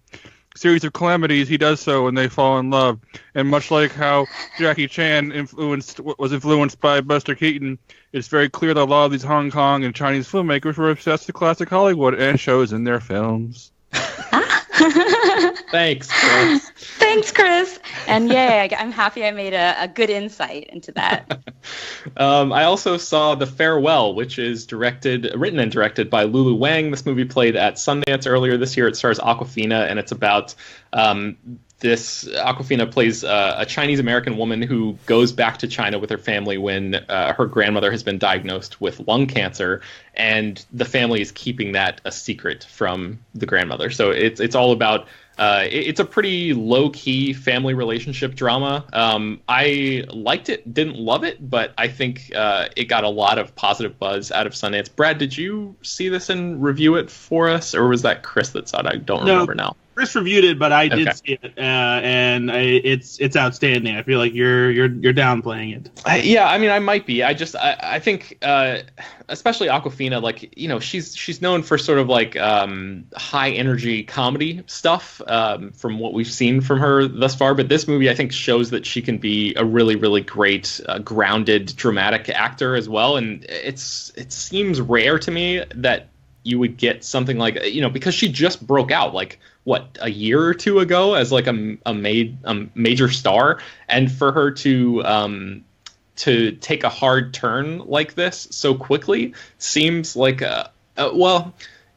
series of calamities. He does so, and they fall in love. And much like how Jackie Chan was influenced by Buster Keaton, it's very clear that a lot of these Hong Kong and Chinese filmmakers were obsessed with classic Hollywood and shows in their films. Thanks, Chris. Thanks, Chris. And yay, I'm happy I made a good insight into that. I also saw The Farewell, which is written and directed by Lulu Wang. This movie played at Sundance earlier this year. It stars Awkwafina, and it's about Awkwafina plays a Chinese-American woman who goes back to China with her family when her grandmother has been diagnosed with lung cancer, and the family is keeping that a secret from the grandmother. So it's all about it's a pretty low-key family relationship drama. I liked it, didn't love it, but I think it got a lot of positive buzz out of Sundance. Brad, did you see this and review it for us, or was that Chris that saw it? I don't remember now. Chris reviewed it, but I did see it, and it's outstanding. I feel like you're downplaying it. Yeah, I mean, I might be. I think, especially Awkwafina, like, you know, she's known for sort of like high energy comedy stuff from what we've seen from her thus far. But this movie, I think, shows that she can be a really, really great, grounded, dramatic actor as well. And it seems rare to me that you would get something like, you know, because she just broke out like a year or two ago as like a major star, and for her to take a hard turn like this so quickly seems like well,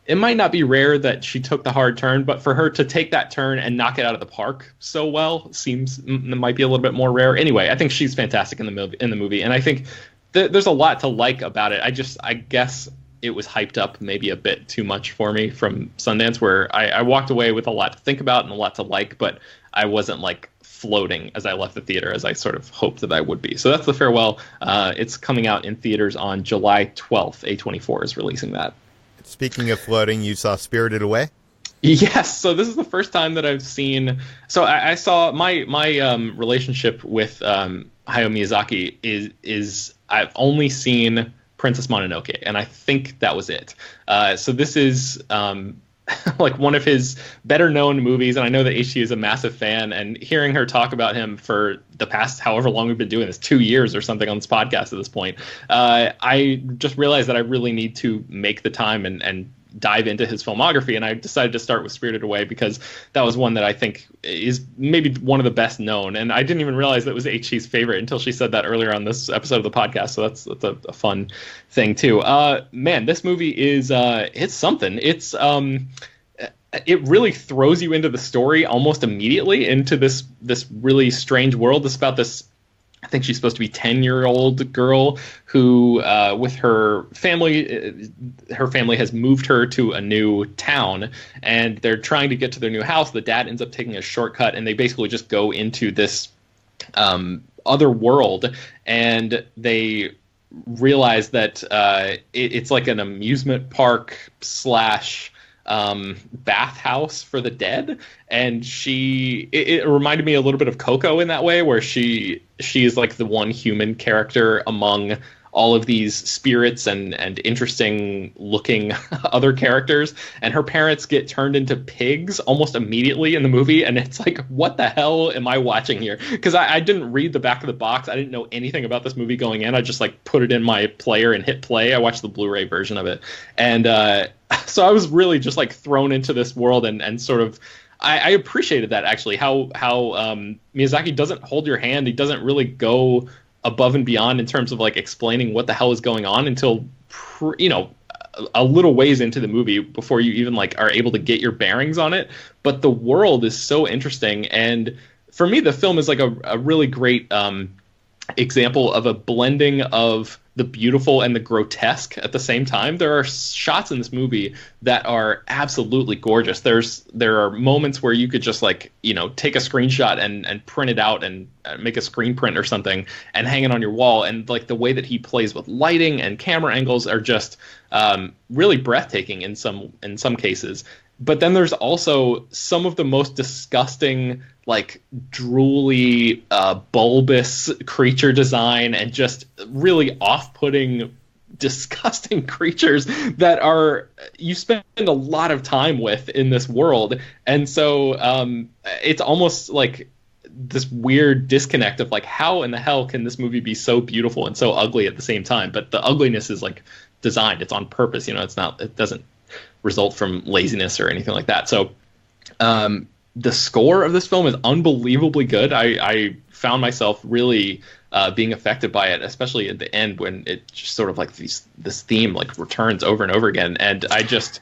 it might not be rare that she took the hard turn, but for her to take that turn and knock it out of the park so well seems might be a little bit more rare. Anyway, I think she's fantastic in the movie, and I think there's a lot to like about it. I guess it was hyped up maybe a bit too much for me from Sundance, where I walked away with a lot to think about and a lot to like, but I wasn't like floating as I left the theater as I sort of hoped that I would be. So that's The Farewell. It's coming out in theaters on July 12th. A24 is releasing that. Speaking of floating, you saw Spirited Away? Yes. So this is the first time that I've seen. So I saw my relationship with Hayao Miyazaki is I've only seen Princess Mononoke, and I think that was it. So this is like one of his better known movies, and I know that HT is a massive fan, and hearing her talk about him for the past however long we've been doing this, 2 years or something on this podcast at this point, I just realized that I really need to make the time and dive into his filmography, and I decided to start with Spirited Away because that was one that I think is maybe one of the best known, and I didn't even realize that was HT's favorite until she said that earlier on this episode of the podcast, so that's a fun thing too. Man, this movie is it's something. It really throws you into the story almost immediately, into this really strange world. It's about this, I think she's supposed to be 10-year-old girl who, with her family has moved her to a new town, and they're trying to get to their new house. The dad ends up taking a shortcut, and they basically just go into this other world, and they realize that it's like an amusement park / bathhouse for the dead, and it reminded me a little bit of Coco in that way, where she is like the one human character among all of these spirits and interesting looking other characters, and her parents get turned into pigs almost immediately in the movie, and it's like, what the hell am I watching here? Because I didn't read the back of the box. I didn't know anything about this movie going in. I just like put it in my player and hit play. I watched the Blu-ray version of it, and so I was really just like thrown into this world, and sort of I appreciated that, actually, how Miyazaki doesn't hold your hand. He doesn't really go above and beyond in terms of like explaining what the hell is going on until a little ways into the movie before you even like are able to get your bearings on it. But the world is so interesting, and for me the film is like a really great example of a blending of the beautiful and the grotesque at the same time. There are shots in this movie that are absolutely gorgeous. There are moments where you could just like, take a screenshot and print it out and make a screen print or something and hang it on your wall. And like the way that he plays with lighting and camera angles are just really breathtaking in some cases. But then there's also some of the most disgusting, like drooly, bulbous creature design and just really off-putting, disgusting creatures that you spend a lot of time with in this world. And so it's almost like this weird disconnect of like, how in the hell can this movie be so beautiful and so ugly at the same time? But the ugliness is like designed, it's on purpose, it doesn't result from laziness or anything like that. So the score of this film is unbelievably good. I found myself really being affected by it, especially at the end when it just sort of like this theme like returns over and over again. And I just,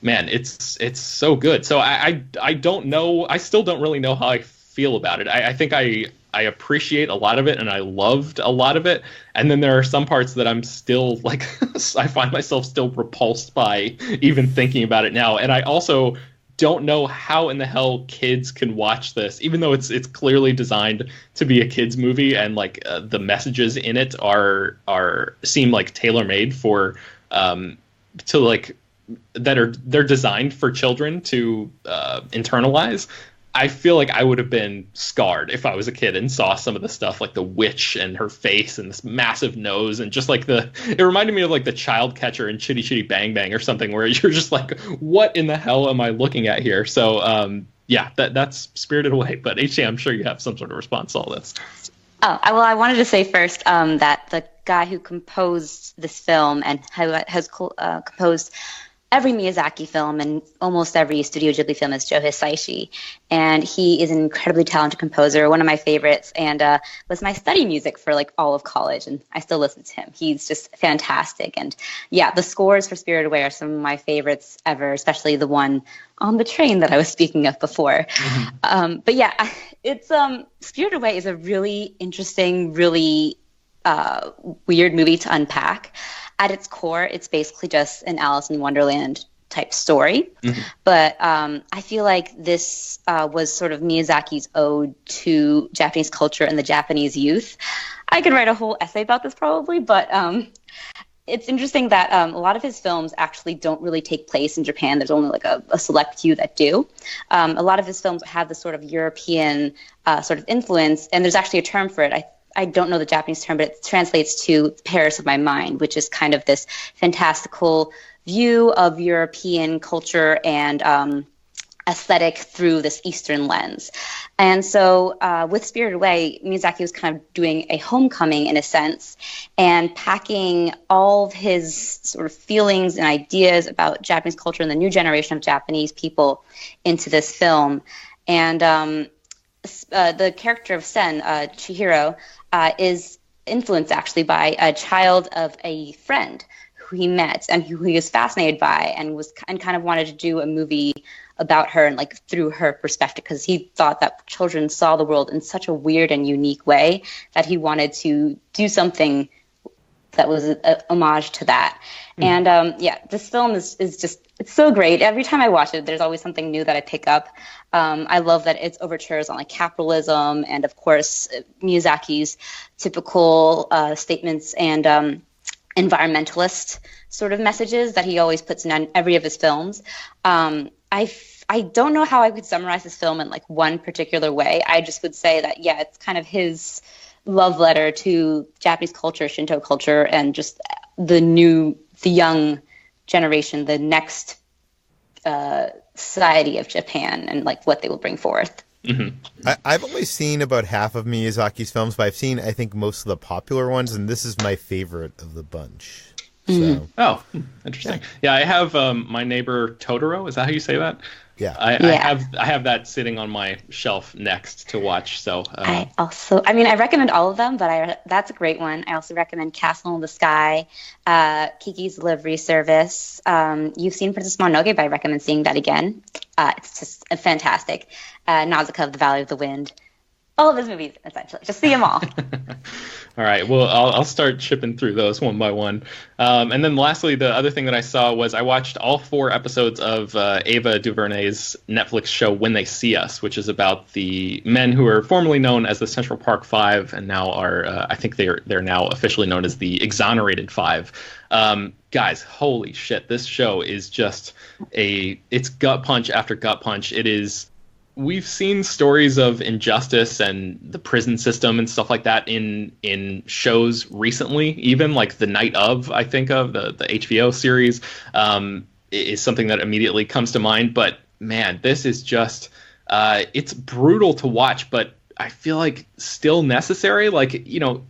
man, it's so good. So I don't know, I still don't really know how I feel about it. I think I appreciate a lot of it and I loved a lot of it. And then there are some parts that I'm still like, I find myself still repulsed by even thinking about it now. And I also don't know how in the hell kids can watch this, even though it's clearly designed to be a kids movie and like the messages in it seem like tailor-made for to like they're designed for children to internalize. I feel like I would have been scarred if I was a kid and saw some of the stuff like the witch and her face and this massive nose and just like it reminded me of like the child catcher in Chitty Chitty Bang Bang or something where you're just like, what in the hell am I looking at here? So yeah, that's Spirited Away. But HJ, I'm sure you have some sort of response to all this. Oh, well, I wanted to say first that the guy who composed this film and has composed every Miyazaki film and almost every Studio Ghibli film is Joe Hisaishi. And he is an incredibly talented composer, one of my favorites, and was my study music for like all of college, and I still listen to him. He's just fantastic. And yeah, the scores for Spirited Away are some of my favorites ever, especially the one on the train that I was speaking of before. Mm-hmm. But yeah, it's Spirited Away is a really interesting, really weird movie to unpack. At its core, it's basically just an Alice in Wonderland type story. Mm-hmm. But I feel like this was sort of Miyazaki's ode to Japanese culture and the Japanese youth. I could write a whole essay about this probably, but it's interesting that a lot of his films actually don't really take place in Japan. There's only like a select few that do. A lot of his films have this sort of European sort of influence, and there's actually a term for it. I don't know the Japanese term, but it translates to Paris of my mind, which is kind of this fantastical view of European culture and aesthetic through this Eastern lens. And so with Spirited Away, Miyazaki was kind of doing a homecoming in a sense and packing all of his sort of feelings and ideas about Japanese culture and the new generation of Japanese people into this film. And the character of Sen, Chihiro, is influenced actually by a child of a friend who he met and who he was fascinated by and kind of wanted to do a movie about her and like through her perspective, because he thought that children saw the world in such a weird and unique way that he wanted to do something that was a homage to that. And yeah, this film is just, it's so great. Every time I watch it, there's always something new that I pick up. I love that it's overtures on like capitalism and of course Miyazaki's typical statements and environmentalist sort of messages that he always puts in every of his films. I don't know how I could summarize this film in like one particular way. I just would say that, yeah, it's kind of his love letter to Japanese culture, Shinto culture, and just the young generation, the next society of Japan and like what they will bring forth. Mm-hmm. I've only seen about half of Miyazaki's films, but I've seen, I think, most of the popular ones, and this is my favorite of the bunch. So. Oh, interesting. Yeah, I have My Neighbor Totoro. Is that how you say that? Yeah. I have that sitting on my shelf next to watch. So I recommend all of them, but that's a great one. I also recommend Castle in the Sky, Kiki's Delivery Service. You've seen Princess Mononoke, but I recommend seeing that again. It's just fantastic. Nausicaa of the Valley of the Wind. All of his movies, essentially. Just see them all. All right. Well, I'll start chipping through those one by one. And then lastly, the other thing that I saw was I watched all 4 episodes of Ava DuVernay's Netflix show When They See Us, which is about the men who are formerly known as the Central Park Five and now are, I think they're now officially known as the Exonerated Five. Guys, holy shit. This show is just it's gut punch after gut punch. It is... We've seen stories of injustice and the prison system and stuff like that in shows recently, even like The Night Of, I think of, the HBO series, is something that immediately comes to mind. But man, this is just, it's brutal to watch, but I feel like still necessary. Like, you know,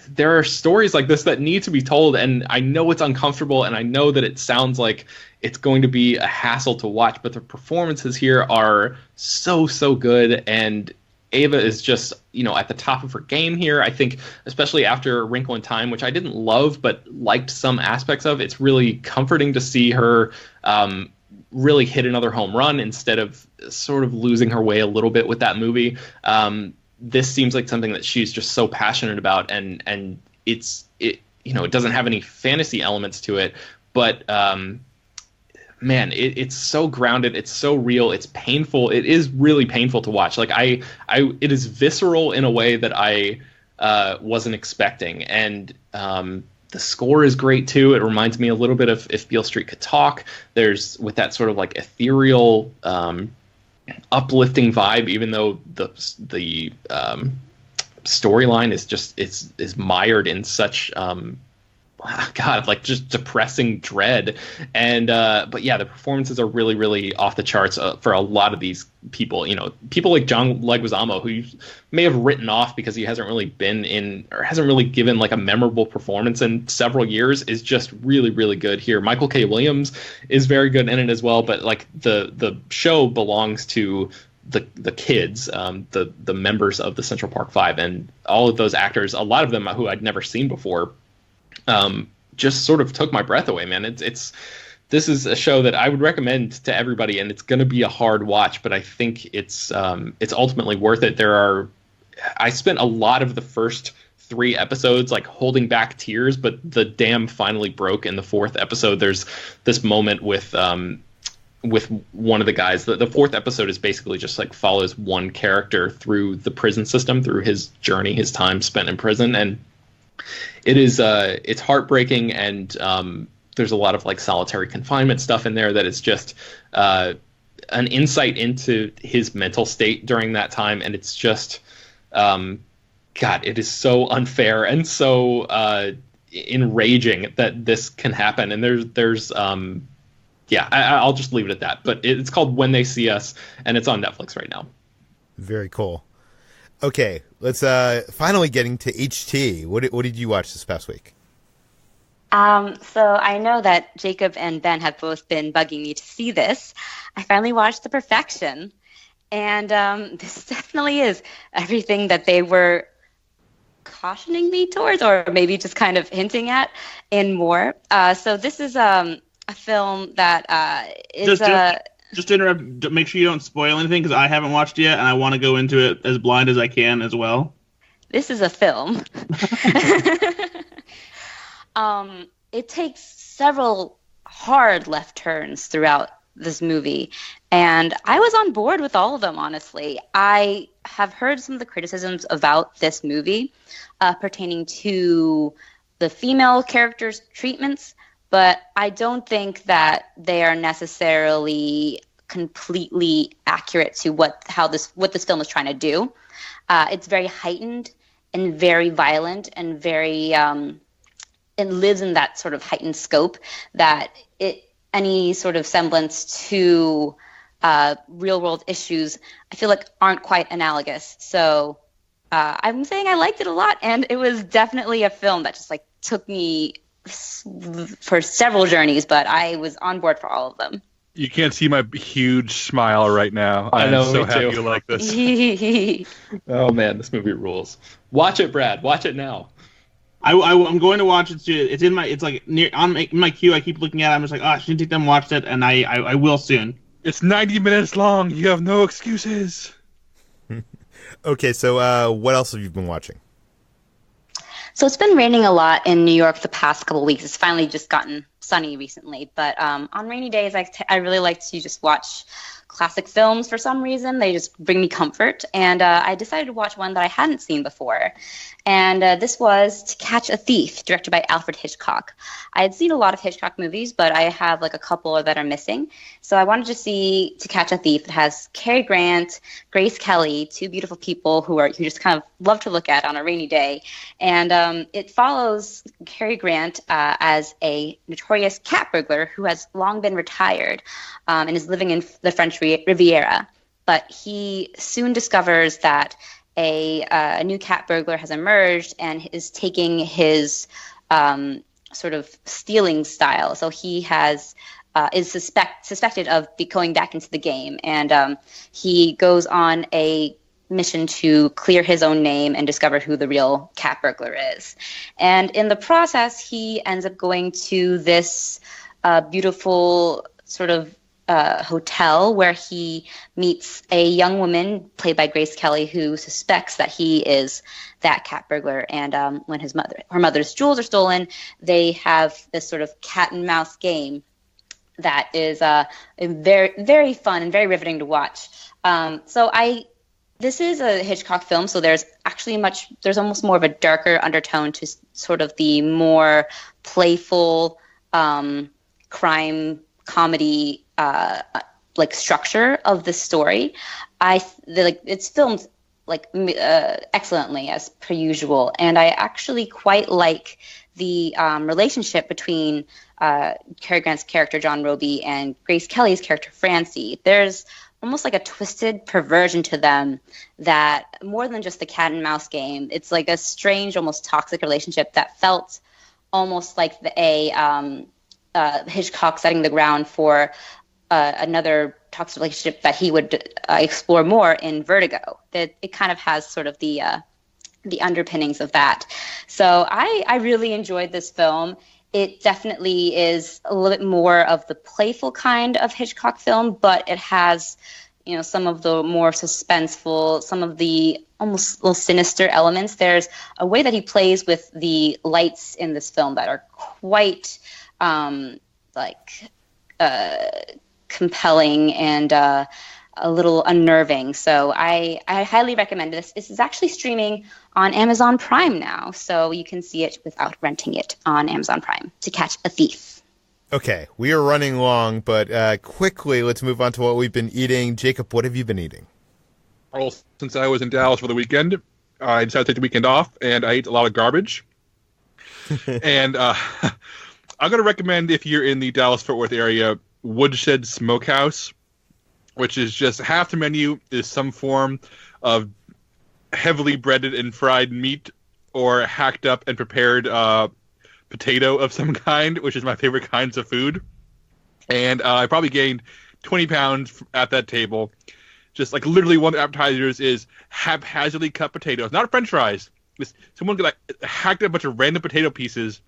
there are stories like this that need to be told, and I know it's uncomfortable, and I know that it sounds like it's going to be a hassle to watch, but the performances here are so good, and Ava is just, you know, at the top of her game here. I think, especially after A Wrinkle in Time, which I didn't love but liked some aspects of, it's really comforting to see her really hit another home run instead of sort of losing her way a little bit with that movie. This seems like something that she's just so passionate about, and it you know, it doesn't have any fantasy elements to it, but man, it's so grounded, it's so real, it's painful. It is really painful to watch. Like it is visceral in a way that I wasn't expecting, and the score is great too. It reminds me a little bit of If Beale Street Could Talk. There's with that sort of like ethereal, uplifting vibe, even though the storyline is just is mired in such God, like just depressing dread. And but yeah, the performances are really off the charts for a lot of these people. You know, people like John Leguizamo, who you may have written off because he hasn't really been in, or hasn't really given like a memorable performance in several years, is just really good here. Michael K. Williams is very good in it as well, but like the show belongs to the kids, the members of the Central Park Five, and all of those actors, a lot of them who I'd never seen before, just sort of took my breath away, man. This is a show that I would recommend to everybody, and it's going to be a hard watch, but I think it's ultimately worth it. I spent a lot of the first 3 episodes like holding back tears, but the dam finally broke in the 4th episode. There's this moment with one of the guys. The 4th episode is basically just like follows one character through the prison system, through his journey, his time spent in prison, and it is it's heartbreaking, and there's a lot of like solitary confinement stuff in there that is just an insight into his mental state during that time, and it's just God, it is so unfair and so enraging that this can happen. And there's yeah, I'll just leave it at that. But it's called When They See Us, and it's on Netflix right now. Very cool. Okay, let's finally getting to HT. What did you watch this past week? So I know that Jacob and Ben have both been bugging me to see this. I finally watched The Perfection, and this definitely is everything that they were cautioning me towards, or maybe just kind of hinting at, and more. So this is a film that is Just to interrupt, make sure you don't spoil anything, because I haven't watched it yet, and I want to go into it as blind as I can as well. This is a film. It takes several hard left turns throughout this movie, and I was on board with all of them, honestly. I have heard some of the criticisms about this movie pertaining to the female characters' treatments, but I don't think that they are necessarily completely accurate to what this film is trying to do. It's very heightened and very violent and very it lives in that sort of heightened scope that any sort of semblance to real world issues, I feel like, aren't quite analogous. So I'm saying I liked it a lot, and it was definitely a film that just like took me for several journeys, but I was on board for all of them. You can't see my huge smile right now. I know, I'm so me happy too. you like this. Oh man, this movie rules. Watch it, Brad. Watch it now. I'm going to watch it too. It's like near on my queue. I keep looking at it. I'm just like, I shouldn't take them watched it, and I will soon. It's 90 minutes long. You have no excuses. Okay, so what else have you been watching? So it's been raining a lot in New York the past couple of weeks. It's finally just gotten sunny recently. But on rainy days, I really like to just watch classic films for some reason. They just bring me comfort. And I decided to watch one that I hadn't seen before. And this was To Catch a Thief, directed by Alfred Hitchcock. I had seen a lot of Hitchcock movies, but I have like a couple that are missing. So I wanted to see To Catch a Thief. It has Cary Grant, Grace Kelly, two beautiful people who just kind of love to look at on a rainy day. And it follows Cary Grant as a notorious cat burglar who has long been retired and is living in the French Riviera. But he soon discovers that a new cat burglar has emerged and is taking his sort of stealing style. So he is suspected of going back into the game, and he goes on a mission to clear his own name and discover who the real cat burglar is. And in the process, he ends up going to this beautiful sort of hotel where he meets a young woman played by Grace Kelly who suspects that he is that cat burglar. And when her mother's jewels are stolen, they have this sort of cat and mouse game that is very, very fun and very riveting to watch. This is a Hitchcock film, so there's almost more of a darker undertone to sort of the more playful crime comedy like structure of the story. It's filmed excellently as per usual, and I actually quite like the relationship between Cary Grant's character John Roby and Grace Kelly's character Francie. There's almost like a twisted perversion to them that more than just the cat and mouse game. It's like a strange, almost toxic relationship that felt almost like Hitchcock setting the ground for another toxic relationship that he would explore more in Vertigo. It kind of has sort of the underpinnings of that. So I really enjoyed this film. It definitely is a little bit more of the playful kind of Hitchcock film, but it has, some of the more suspenseful, some of the almost little sinister elements. There's a way that he plays with the lights in this film that are quite compelling and a little unnerving. So I highly recommend this. This is actually streaming on Amazon Prime now, so you can see it without renting it on Amazon Prime. To Catch a Thief. Okay, we are running long, but quickly, let's move on to what we've been eating. Jacob, what have you been eating? Well, since I was in Dallas for the weekend, I decided to take the weekend off, and I ate a lot of garbage. And I'm going to recommend, if you're in the Dallas-Fort Worth area, Woodshed Smokehouse, which is just half the menu is some form of heavily breaded and fried meat or hacked up and prepared potato of some kind, which is my favorite kinds of food. And I probably gained 20 pounds at that table. Just like literally one of the appetizers is haphazardly cut potatoes, not French fries. Someone hacked up a bunch of random potato pieces,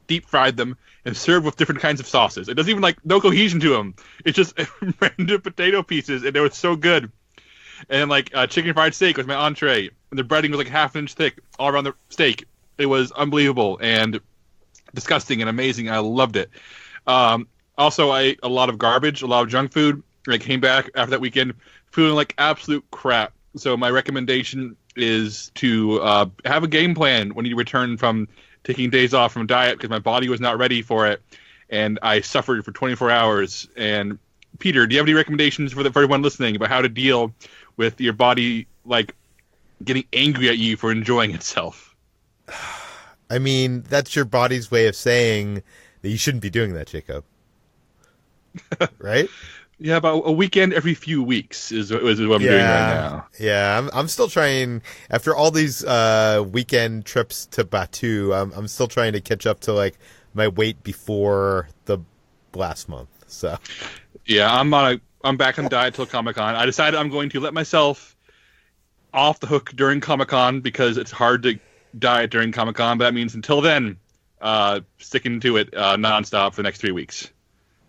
deep fried them, and served with different kinds of sauces. It doesn't even no cohesion to them. It's just random potato pieces, and they were so good. And chicken fried steak was my entree, and the breading was half an inch thick all around the steak. It was unbelievable and disgusting and amazing. I loved it. Also, I ate a lot of garbage, a lot of junk food. I came back after that weekend feeling like absolute crap. So my recommendation is to have a game plan when you return from taking days off from diet, because my body was not ready for it, and I suffered for 24 hours. And Peter, do you have any recommendations for everyone listening about how to deal with your body getting angry at you for enjoying itself? I mean, that's your body's way of saying that you shouldn't be doing that, Jacob. Right? Yeah, about a weekend every few weeks is what I'm doing right now. Yeah, I'm still trying, after all these weekend trips to Batu, I'm still trying to catch up to my weight before the last month. So yeah, I'm back on diet till Comic-Con. I decided I'm going to let myself off the hook during Comic-Con because it's hard to diet during Comic-Con, but that means until then, sticking to it nonstop for the next 3 weeks.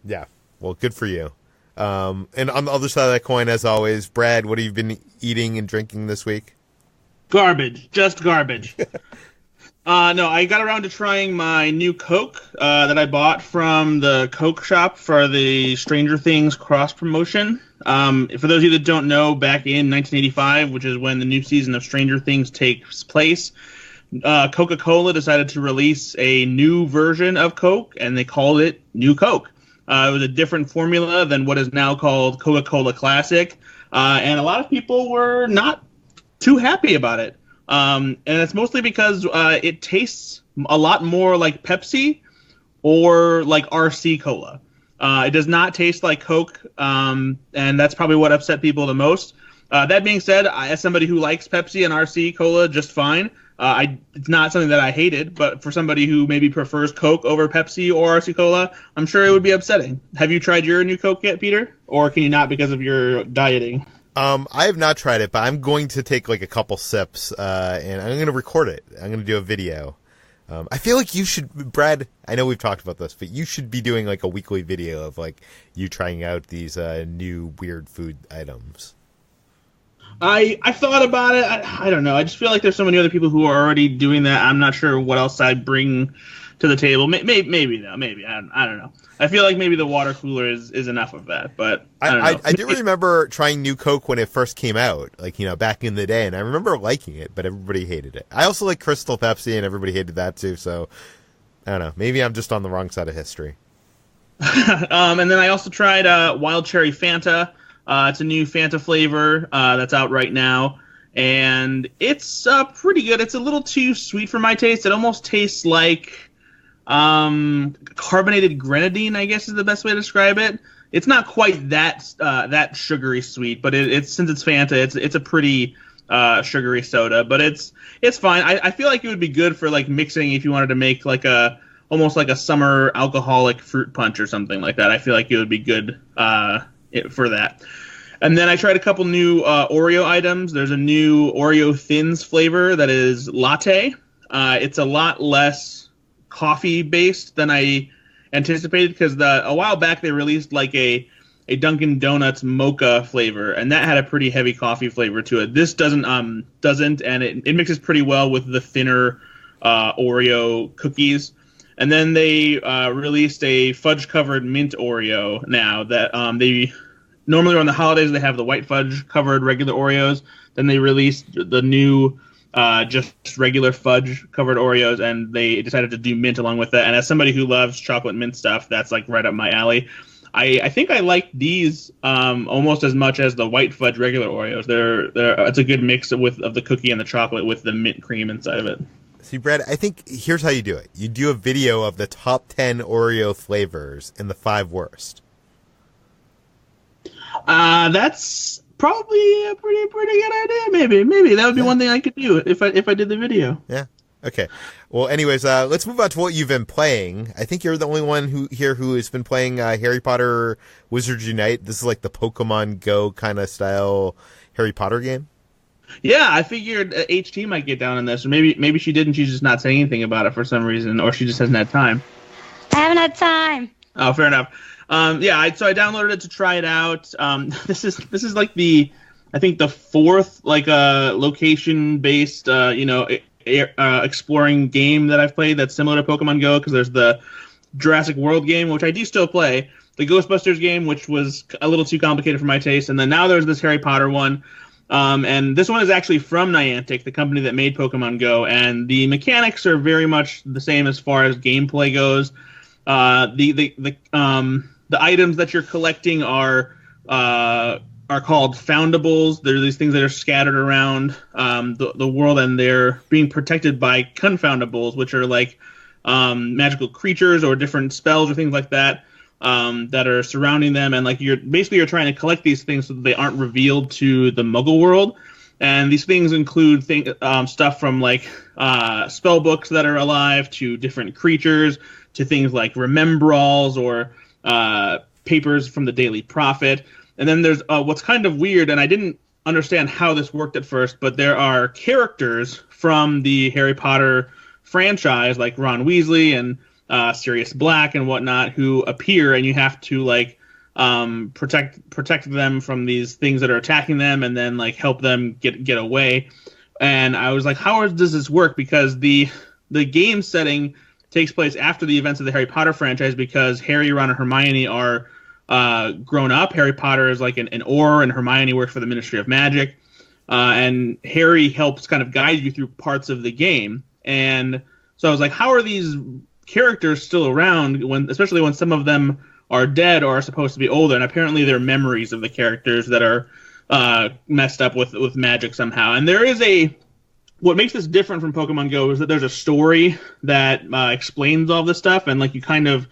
Yeah, well, good for you. And on the other side of that coin, as always, Brad, what have you been eating and drinking this week? Garbage. Just garbage. No, I got around to trying my new Coke that I bought from the Coke shop for the Stranger Things cross-promotion. For those of you that don't know, back in 1985, which is when the new season of Stranger Things takes place, Coca-Cola decided to release a new version of Coke, and they called it New Coke. It was a different formula than what is now called Coca-Cola Classic, and a lot of people were not too happy about it. And it's mostly because it tastes a lot more like Pepsi or like RC Cola. It does not taste like Coke, and that's probably what upset people the most. That being said, as somebody who likes Pepsi and RC Cola just fine, it's not something that I hated, but for somebody who maybe prefers Coke over Pepsi or RC Cola, I'm sure it would be upsetting. Have you tried your new Coke yet, Peter? Or can you not because of your dieting? I have not tried it, but I'm going to take like a couple sips, and I'm going to record it. I'm going to do a video. I feel like you should, Brad, I know we've talked about this, but you should be doing like a weekly video of like you trying out these new weird food items. I thought about it. I don't know. I just feel like there's so many other people who are already doing that. I'm not sure what else I'd bring to the table. Maybe though. Maybe. I don't know. I feel like maybe the water cooler is enough of that, but I don't know. I do remember trying New Coke when it first came out, like, back in the day, and I remember liking it, but everybody hated it. I also like Crystal Pepsi, and everybody hated that too, so I don't know. Maybe I'm just on the wrong side of history. And then I also tried Wild Cherry Fanta. It's a new Fanta flavor that's out right now, and it's pretty good. It's a little too sweet for my taste. It almost tastes like carbonated grenadine, I guess is the best way to describe it. It's not quite that sugary sweet, but it's since it's Fanta, it's a pretty sugary soda, but it's fine. I feel like it would be good for like mixing if you wanted to make like almost like a summer alcoholic fruit punch or something like that. I feel like it would be good for that. And then I tried a couple new Oreo items. There's a new Oreo Thins flavor that is latte. It's a lot less coffee based than I anticipated because a while back they released like a Dunkin' Donuts mocha flavor, and that had a pretty heavy coffee flavor to it. This doesn't, and it mixes pretty well with the thinner Oreo cookies. And then they released a fudge covered mint Oreo now that they normally around the holidays they have the white fudge covered regular Oreos. Then they released the new just regular fudge covered Oreos, and they decided to do mint along with that. And as somebody who loves chocolate mint stuff, that's like right up my alley. I think I like these almost as much as the white fudge regular Oreos. It's a good mix of the cookie and the chocolate with the mint cream inside of it. See, Brad, I think here's how you do it. You do a video of the top 10 Oreo flavors and the 5 worst. That's probably a pretty good idea. Maybe that would be one thing I could do if I did the video. Yeah. Okay. Well, anyways, let's move on to what you've been playing. I think you're the only one who has been playing Harry Potter Wizards Unite. This is like the Pokemon Go kind of style Harry Potter game. Yeah, I figured HT might get down on this, or maybe she didn't. She's just not saying anything about it for some reason, or she just hasn't had time. I haven't had time. Oh, fair enough. So I downloaded it to try it out. This is like I think the fourth like location based exploring game that I've played that's similar to Pokemon Go, because there's the Jurassic World game, which I do still play, the Ghostbusters game, which was a little too complicated for my taste, and then now there's this Harry Potter one. And this one is actually from Niantic, the company that made Pokemon Go, and the mechanics are very much the same as far as gameplay goes. The items that you're collecting are called foundables. They're these things that are scattered around the world, and they're being protected by confoundables, which are like magical creatures or different spells or things like that that are surrounding them. And like you're trying to collect these things so that they aren't revealed to the Muggle world. And these things include stuff from like spell books that are alive to different creatures to things like remembrals or papers from the Daily Prophet. And then there's what's kind of weird, and I didn't understand how this worked at first, but there are characters from the Harry Potter franchise, like Ron Weasley and Sirius Black and whatnot, who appear, and you have to like protect them from these things that are attacking them, and then like help them get away. And I was like, how does this work? Because the game setting takes place after the events of the Harry Potter franchise, because Harry, Ron, and Hermione are grown up. Harry Potter is like an Auror, and Hermione works for the Ministry of Magic. And Harry helps kind of guide you through parts of the game. And so I was like, how are these characters still around, especially when some of them are dead or are supposed to be older? And apparently they're memories of the characters that are messed up with magic somehow. And there is what makes this different from Pokemon Go is that there's a story that explains all this stuff, and like you kind of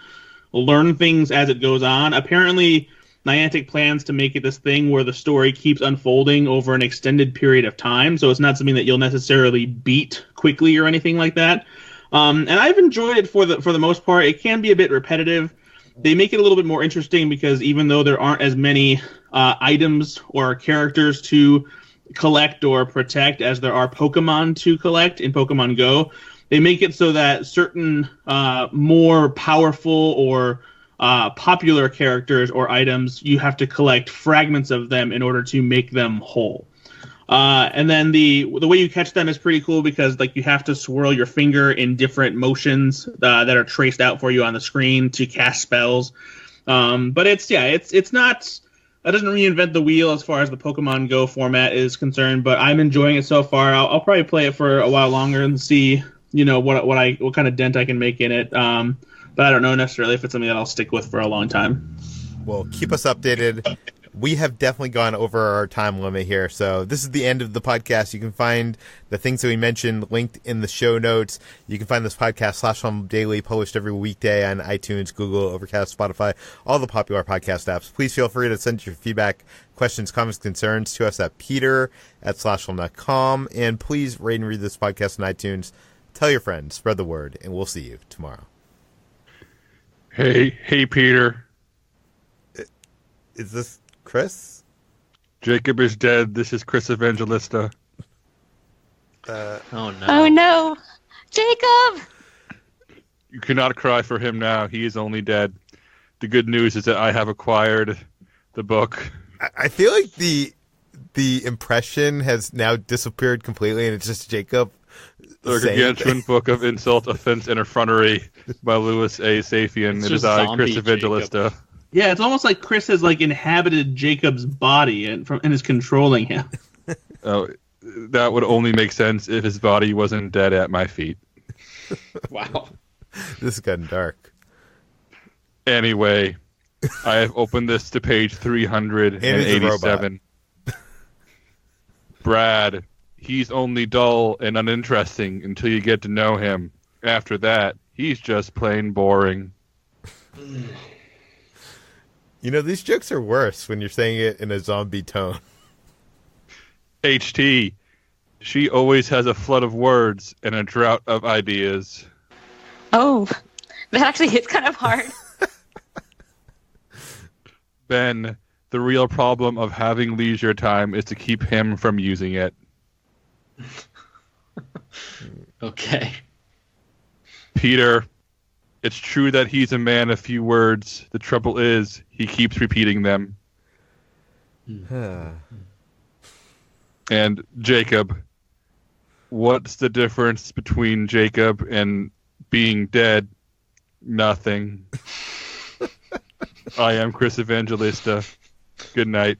learn things as it goes on. Apparently, Niantic plans to make it this thing where the story keeps unfolding over an extended period of time, so it's not something that you'll necessarily beat quickly or anything like that. And I've enjoyed it for the most part. It can be a bit repetitive. They make it a little bit more interesting because even though there aren't as many items or characters to collect or protect as there are Pokemon to collect in Pokemon Go, they make it so that certain more powerful or popular characters or items, you have to collect fragments of them in order to make them whole. And then the way you catch them is pretty cool because like you have to swirl your finger in different motions that are traced out for you on the screen to cast spells. But it's not. That doesn't reinvent the wheel as far as the Pokemon Go format is concerned. But I'm enjoying it so far. I'll probably play it for a while longer and see what kind of dent I can make in it. But I don't know necessarily if it's something that I'll stick with for a long time. Well, keep us updated. We have definitely gone over our time limit here, so this is the end of the podcast. You can find the things that we mentioned linked in the show notes. You can find this podcast /Home Daily published every weekday on iTunes, Google, Overcast, Spotify, all the popular podcast apps. Please feel free to send your feedback, questions, comments, concerns to us at peter@slashfilm.com, and please rate and read this podcast on iTunes. Tell your friends, spread the word, and we'll see you tomorrow. Hey, Peter. Is this Chris? Jacob is dead. This is Chris Evangelista. Oh no. Oh no. Jacob! You cannot cry for him now. He is only dead. The good news is that I have acquired the book. I feel like the impression has now disappeared completely, and it's just Jacob. The Gargantuan Book of Insult, Offense, and Effrontery by Louis A. Safian. It's It is just I, zombie Chris Evangelista. Jacob. Yeah, it's almost like Chris has like inhabited Jacob's body and is controlling him. Oh, that would only make sense if his body wasn't dead at my feet. Wow. This has gotten dark. Anyway, I have opened this to page 387. Brad, he's only dull and uninteresting until you get to know him. After that, he's just plain boring. You know, these jokes are worse when you're saying it in a zombie tone. HT, she always has a flood of words and a drought of ideas. Oh, that actually hits kind of hard. Ben, the real problem of having leisure time is to keep him from using it. Okay. Peter, it's true that he's a man of few words. The trouble is, he keeps repeating them. And Jacob, what's the difference between Jacob and being dead? Nothing. I am Chris Evangelista. Good night.